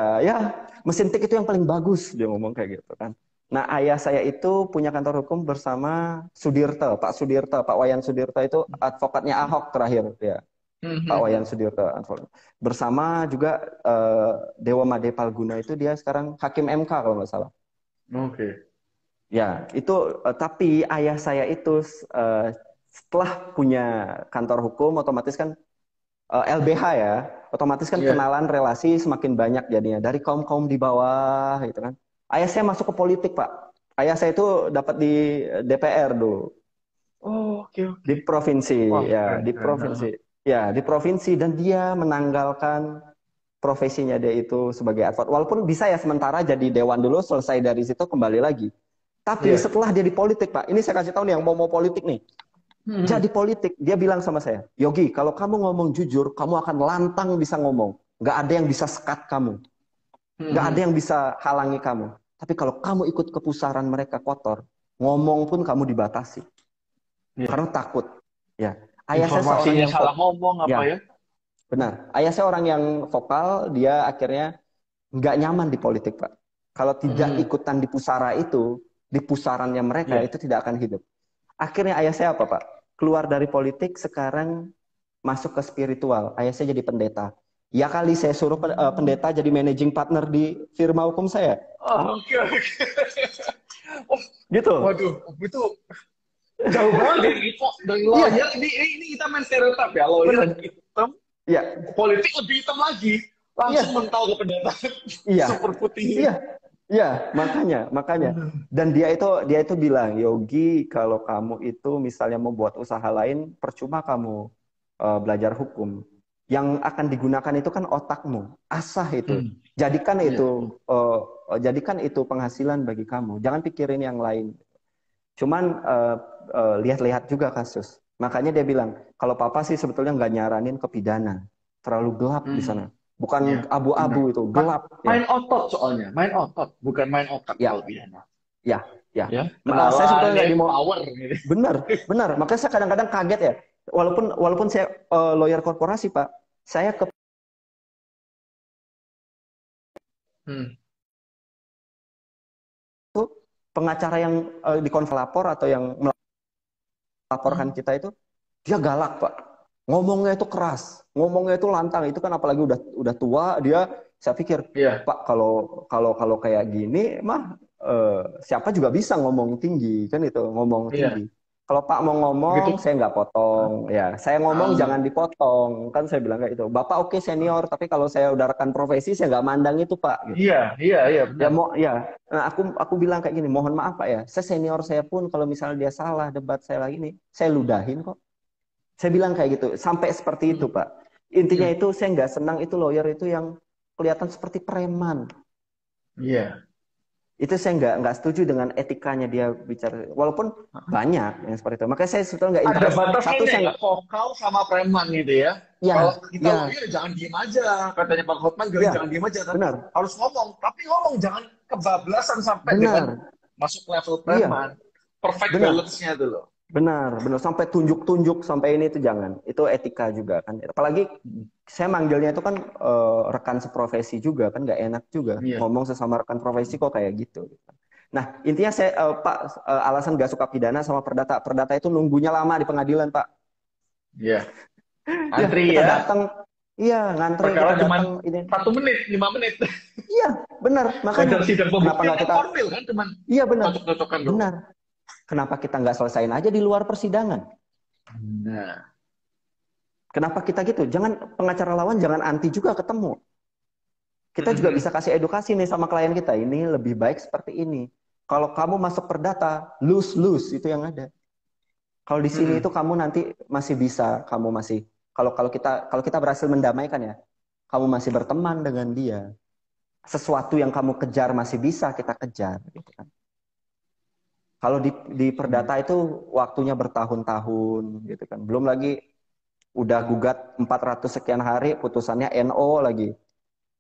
mesin tik itu yang paling bagus, dia ngomong kayak gitu kan. Nah, ayah saya itu punya kantor hukum bersama Sudirte, Pak Sudirte, Pak Wayan Sudirte itu advokatnya Ahok terakhir, ya. Hmm, Pak hmm, Wayan hmm. Sudirte, advokat. Bersama juga Dewa Made Palguna itu dia sekarang hakim MK kalau nggak salah. Oke. Ya, itu tapi ayah saya itu setelah punya kantor hukum otomatis kan LBH ya, otomatis kan Iya. kenalan relasi semakin banyak jadinya dari kaum-kaum di bawah gitu kan. Ayah saya masuk ke politik, Pak. Ayah saya itu dapat di DPR dulu, Oh, oke di oke. provinsi Wah, ya, keren di keren. provinsi. Ya, di provinsi dan dia menanggalkan profesinya dia itu sebagai advokat. Walaupun bisa ya sementara jadi dewan dulu, selesai dari situ kembali lagi. Tapi Iya. setelah dia di politik, Pak, ini saya kasih tahu nih yang mau politik nih. Hmm, hmm. Jadi politik, dia bilang sama saya, Yogi, kalau kamu ngomong jujur, kamu akan lantang bisa ngomong. Nggak ada yang bisa sekat kamu. Hmm, Nggak ada hmm. yang bisa halangi kamu. Tapi kalau kamu ikut kepusaran mereka kotor, ngomong pun kamu dibatasi. Iya. Karena takut. Ya, ayah saya seorang Informasinya yang salah ngomong apa ya, ya? benar. Ayah saya orang yang vokal, dia akhirnya nggak nyaman di politik, Pak. Kalau Hmm, tidak hmm. ikutan di pusara itu, di pusarannya mereka, Iya. itu tidak akan hidup. Akhirnya ayah saya apa, Pak? Keluar dari politik, sekarang masuk ke spiritual. Ayah saya jadi pendeta. Ya kali saya suruh pendeta jadi managing partner di firma hukum saya. Oh, oke oke. Oh, Gitu. waduh, itu jauh banget dari lawyer. Iya, Ini kita main stereotip ya, lawyer benar. hitam, Iya, politik lebih hitam lagi. Langsung iya, mental ke pendataan iya, super putih. iya, iya. Makanya. Dan dia itu bilang, Yogi, kalau kamu itu misalnya mau buat usaha lain, percuma kamu belajar hukum. Yang akan digunakan itu kan otakmu, asah itu. Hmm. Jadikan Iya. itu penghasilan bagi kamu. Jangan pikirin yang lain. Cuman lihat-lihat juga kasus. Makanya dia bilang, kalau papa sih sebetulnya nggak nyaranin ke pidana. Terlalu gelap di sana. Hmm. Bukan Ya, abu-abu benar. itu, gelap. Ya, Main otot soalnya, main otot, bukan main otak ya, kalau pidana. ya, ya. Ya, Saya kenalan sebetulnya ya, nggak di mau. power gitu. Benar, benar. Makanya saya kadang-kadang kaget ya. Walaupun saya lawyer korporasi, Pak. Saya ke Hmm. pengacara yang di konflapor atau yang melaporkan Hmm. kita itu, dia galak, Pak. Ngomongnya itu keras, ngomongnya itu lantang. Itu kan apalagi udah tua, dia saya pikir, Iya, Pak, kalau kayak gini mah siapa juga bisa ngomong tinggi kan itu, ngomong iya. tinggi. Kalau Pak mau Begitu. ngomong, saya nggak potong. Ya, saya ngomong Ah, jangan dipotong. Kan saya bilang kayak itu. Bapak oke senior, tapi kalau saya udah rekan profesi, saya nggak mandang itu, Pak. Gitu. iya, iya, iya, Ya benar. mau ya, nah, aku bilang kayak gini, mohon maaf Pak ya, saya senior saya pun kalau misalnya dia salah debat saya lagi nih, saya ludahin kok. Saya bilang kayak gitu, sampai seperti itu Hmm. Pak. Intinya Hmm. itu saya nggak senang itu lawyer itu yang kelihatan seperti preman. Iya. Itu saya nggak setuju dengan etikanya dia bicara. Walaupun banyak yang seperti itu. Makanya saya sebetulnya nggak Ada interest. Satu batasannya saya ya, nggak, vokal sama preman gitu ya. Kalau ya, kita ya, lawyer jangan diem aja, katanya Pak Hotman, jangan ya, diem aja kan. benar, Harus ngomong, tapi ngomong jangan kebablasan sampai dengan benar, masuk level iya, preman. Perfect benar. balance-nya tuh loh. Benar, benar sampai tunjuk-tunjuk sampai ini itu jangan. Itu etika juga kan. Apalagi saya manggilnya itu kan rekan seprofesi juga kan nggak enak juga Iya. ngomong sesama rekan profesi kok kayak gitu. Nah intinya saya Pak alasan nggak suka pidana sama perdata. Perdata itu nunggunya lama di pengadilan Pak. Iya. Ya Antri kita ya. datang, iya ngantri Perkara kita cuma datang ini. 1 menit, 5 menit. Iya benar makanya Wajar sidang kenapa pembuktian nggak kan kita? formil kan, cuma Iya benar, cocok-cocokan doang. benar. Kenapa kita nggak selesain aja di luar persidangan? Nah. Kenapa kita gitu? Jangan pengacara lawan jangan anti juga ketemu. Kita juga Mhm. bisa kasih edukasi nih sama klien kita. Ini lebih baik seperti ini. Kalau kamu masuk perdata, lose-lose itu yang ada. Kalau di sini itu Mhm. kamu nanti masih bisa, kamu masih kalau kita berhasil mendamaikan ya, kamu masih berteman dengan dia. Sesuatu yang kamu kejar masih bisa kita kejar gitu kan. Kalau di Mhm. perdata itu waktunya bertahun-tahun gitu kan. Belum lagi udah gugat 400 sekian hari putusannya NO lagi.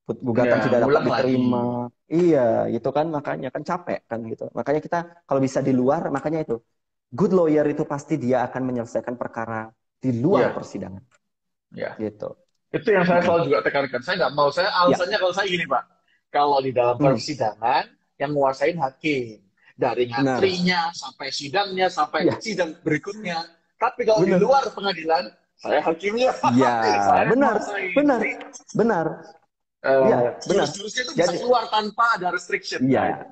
Ya, Gugatan tidak dapat ngulang lagi. diterima. Iya, itu kan makanya kan capek kan gitu. Makanya kita kalau bisa di luar, makanya itu good lawyer itu pasti dia akan menyelesaikan perkara di luar Iya, persidangan ya. gitu. Itu yang saya Mm-mm. selalu juga tekankan. Saya nggak mau, saya Ya, alasannya kalau saya gini Pak, kalau di dalam mm, persidangan yang nguasain hakim, dari benar. ngantrinya sampai sidangnya sampai Iya, sidang berikutnya. Tapi kalau di benar. luar pengadilan, saya hakimnya, Iya, saya yang benar, nguasain. benar, Jadi benar. Iya, benar. jurus-jurusnya itu bisa Jadi, keluar tanpa ada restriction. iya, Nah, itu.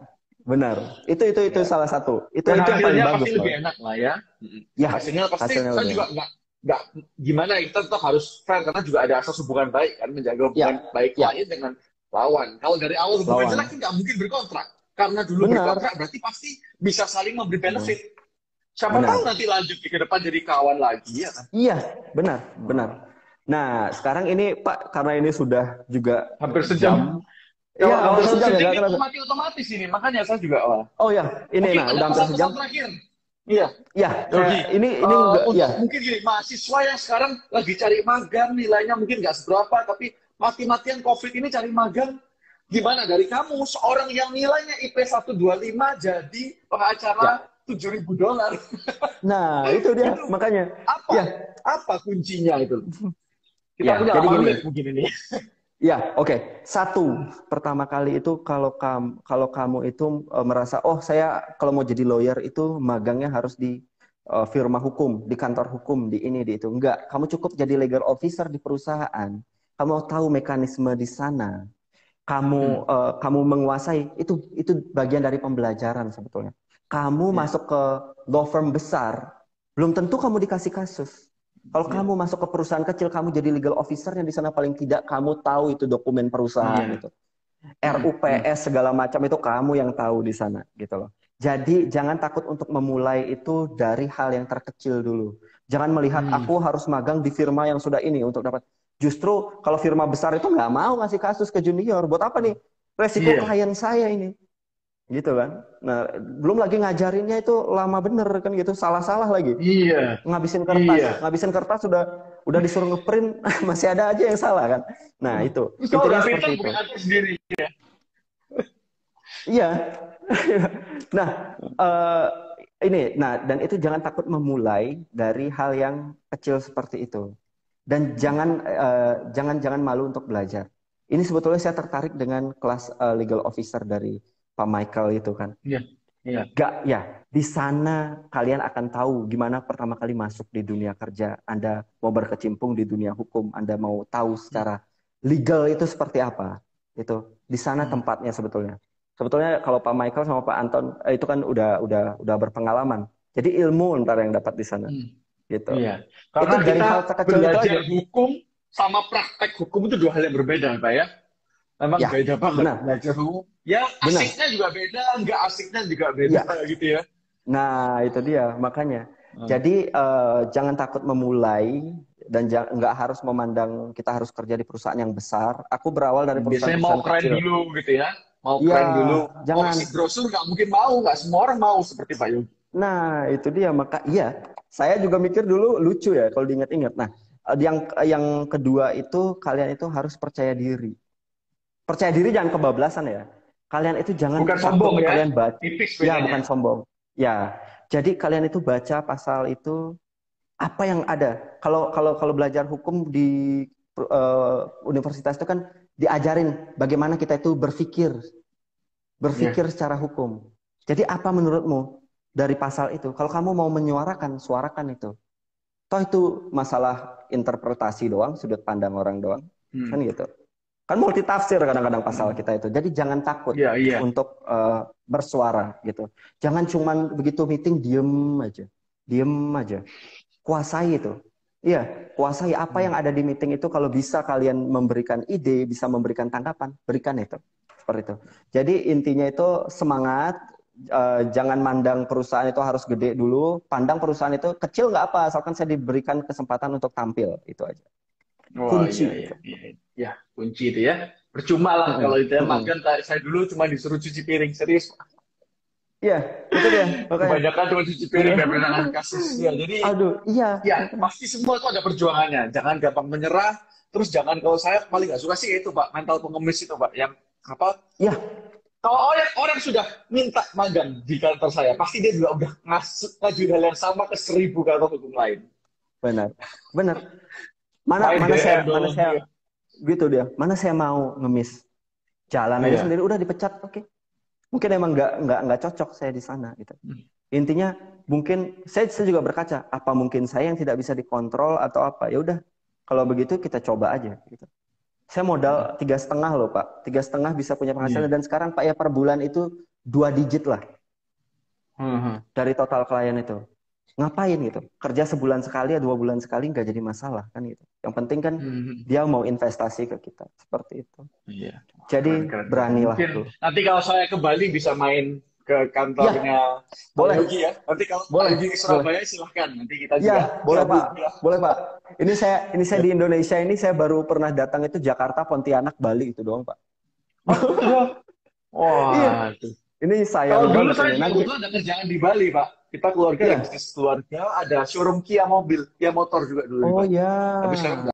benar. Itu Ya. salah satu. Dan Itu yang paling hasilnya bagus pasti lebih malah. enak lah ya. Ya, Hasilnya pasti hasilnya saya lebih juga enak. nggak gimana ya, kita tetap harus fair karena juga ada asas hubungan baik kan, menjaga hubungan Ya, baik ya, klien dengan lawan. Kalau dari awal hubungan jelek lawan. kan nggak mungkin berkontrak, karena dulu berkontrak Benar, berarti pasti bisa saling memberi benar, benefit. Siapa tahu benar. nanti lanjut ke depan jadi kawan lagi ya kan. Iya, benar, benar. Nah, Nah, sekarang ini Pak, karena ini sudah juga hampir sejam. jam, Kalau iya kalau hampir satu sejam ya, setting nggak ini mau kerasa. mati otomatis ini, makanya saya juga wah. Oh ya, ini Mungkin nah ada udah hampir sejam. pesan-pesan terakhir. Iya. Ya, Yogi, ini enggak, untuk ya, mungkin gini, mahasiswa yang sekarang lagi cari magang, nilainya mungkin nggak seberapa, tapi mati-matian COVID ini cari magang, gimana dari kamu, seorang yang nilainya IP 125 jadi ya. pengacara $7.000. Nah, itu dia Itu makanya. apa? Ya, Apa kuncinya itu? Kita ya. punya Jadi 8 gini. menit mungkin ini. Ya, oke. Satu, pertama kali itu kalau kamu itu merasa, oh saya kalau mau jadi lawyer itu magangnya harus di firma hukum, di kantor hukum, di ini, di itu. Enggak, kamu cukup jadi legal officer di perusahaan. Kamu tahu mekanisme di sana. Hmm. Kamu menguasai itu bagian dari pembelajaran sebetulnya. Kamu Ya, masuk ke law firm besar, belum tentu kamu dikasih kasus. Kalau ya, kamu masuk ke perusahaan kecil, kamu jadi legal officer yang di sana paling tidak kamu tahu itu dokumen perusahaan iya. itu. Hmm. Hmm. RUPS segala macam itu kamu yang tahu di sana gitu loh. Jadi jangan takut untuk memulai itu dari hal yang terkecil dulu. Jangan melihat Hmm. aku harus magang di firma yang sudah ini untuk dapat. Justru kalau firma besar itu nggak mau ngasih kasus ke junior. Buat apa nih? Resiko Iya. klien saya ini gitu kan. Nah, belum lagi ngajarinnya itu lama bener kan gitu, salah-salah lagi. Iya, iya. Ngabisin kertas udah disuruh ngeprint masih ada aja yang salah kan. Nah, itu Terus kalau intinya nggak pintar seperti itu. bukan atur sendiri. Iya. Nah, eh, nah, dan itu jangan takut memulai dari hal yang kecil seperti itu. Dan jangan malu untuk belajar. Ini sebetulnya saya tertarik dengan kelas legal officer dari Pak Michael itu kan. Iya, iya. Gak, ya, di sana kalian akan tahu gimana pertama kali masuk di dunia kerja. Anda mau berkecimpung di dunia hukum, Anda mau tahu secara legal itu seperti apa. Itu di sana tempatnya sebetulnya. Sebetulnya kalau Pak Michael sama Pak Anton itu kan udah berpengalaman. Jadi ilmu ntar yang dapat di sana. Gitu. Iya. Itu Karena dari kita hal sekecil itu belajar aja. hukum sama praktek hukum itu dua hal yang berbeda, Pak ya. Memang Ya, beda banget benar. belajar hukum. Ya, Benar. asiknya juga beda, nggak asiknya juga beda Ya. gitu ya. Nah, itu dia makanya. Jadi jangan takut memulai dan nggak harus memandang kita harus kerja di perusahaan yang besar. Aku berawal dari Biasanya mau perusahaan-perusahaan keren kecil. dulu gitu ya. Mau Iya, keren dulu. Mau jangan. kasih brosur nggak mungkin mau, nggak semua orang mau seperti Pak Yogi. Nah, itu dia iya. Saya juga mikir dulu lucu ya kalau diingat-ingat. Nah, yang kedua itu kalian itu harus percaya diri. Percaya diri jangan kebablasan ya. Kalian itu jangan Bukan takut sombong ya. kalian baca. Tipis Ya, bedanya. bukan sombong. Ya. Jadi kalian itu baca pasal itu apa yang ada. Kalau belajar hukum di universitas itu kan diajarin bagaimana kita itu berpikir secara hukum. Jadi apa menurutmu dari pasal itu? Kalau kamu mau menyuarakan, suarakan itu. Toh itu masalah interpretasi doang, sudut pandang orang doang, kan gitu. Kan multitafsir kadang-kadang pasal kita itu. Jadi jangan takut untuk bersuara gitu. Jangan cuman begitu meeting diem aja. Kuasai itu. Iya, kuasai apa yang ada di meeting itu. Kalau bisa kalian memberikan ide, bisa memberikan tanggapan, berikan itu. Seperti itu. Jadi intinya itu semangat. Jangan mandang perusahaan itu harus gede dulu. Pandang perusahaan itu kecil nggak apa, asalkan saya diberikan kesempatan untuk tampil. Itu aja. Kunci. Ya, kunci itu ya. Percuma lah kalau itu ya. Makan saya dulu cuma disuruh cuci piring, serius. Iya, itu dia. Kebanyakan cuma cuci piring dan penanganan kasus. Ya, jadi iya. Ya, pasti semua itu ada perjuangannya. Jangan gampang menyerah. Terus jangan, kalau saya paling nggak suka sih itu Pak, mental pengemis itu Pak, yang apa? Iya. Kalau orang sudah minta magang di kantor saya, pasti dia juga udah ngajuin hal yang sama ke 1000 kantor hukum lain. Benar. Mana saya gitu dia. Mana saya mau ngemis jalan aja sendiri udah dipecat, oke. Mungkin emang nggak cocok saya di sana gitu. Intinya mungkin saya juga berkaca, apa mungkin saya yang tidak bisa dikontrol atau apa? Ya udah, kalau begitu kita coba aja gitu. Saya modal 3,5 loh Pak, 3,5 bisa punya penghasilan dan sekarang Pak ya per bulan itu 2 digit lah dari total klien itu. Ngapain gitu? Kerja sebulan sekali, 2 bulan sekali nggak jadi masalah kan gitu. Yang penting kan dia mau investasi ke kita seperti itu. Iya. Jadi beranilah tuh. Nanti kalau saya ke Bali bisa main ke kantornya boleh Yogi ya. Nanti kalau Yogi ke Surabaya silahkan. Nanti kita juga. Boleh Pak. Boleh Pak. Ini saya di Indonesia ini saya baru pernah datang itu Jakarta, Pontianak, Bali itu doang Pak. Wah. Ini saya. Kalau dulu saya juga ada kerjaan di Bali Pak. Kita keluarga bisnis keluarga, ada showroom Kia motor juga dulu. Oh ya. Tapi sekarang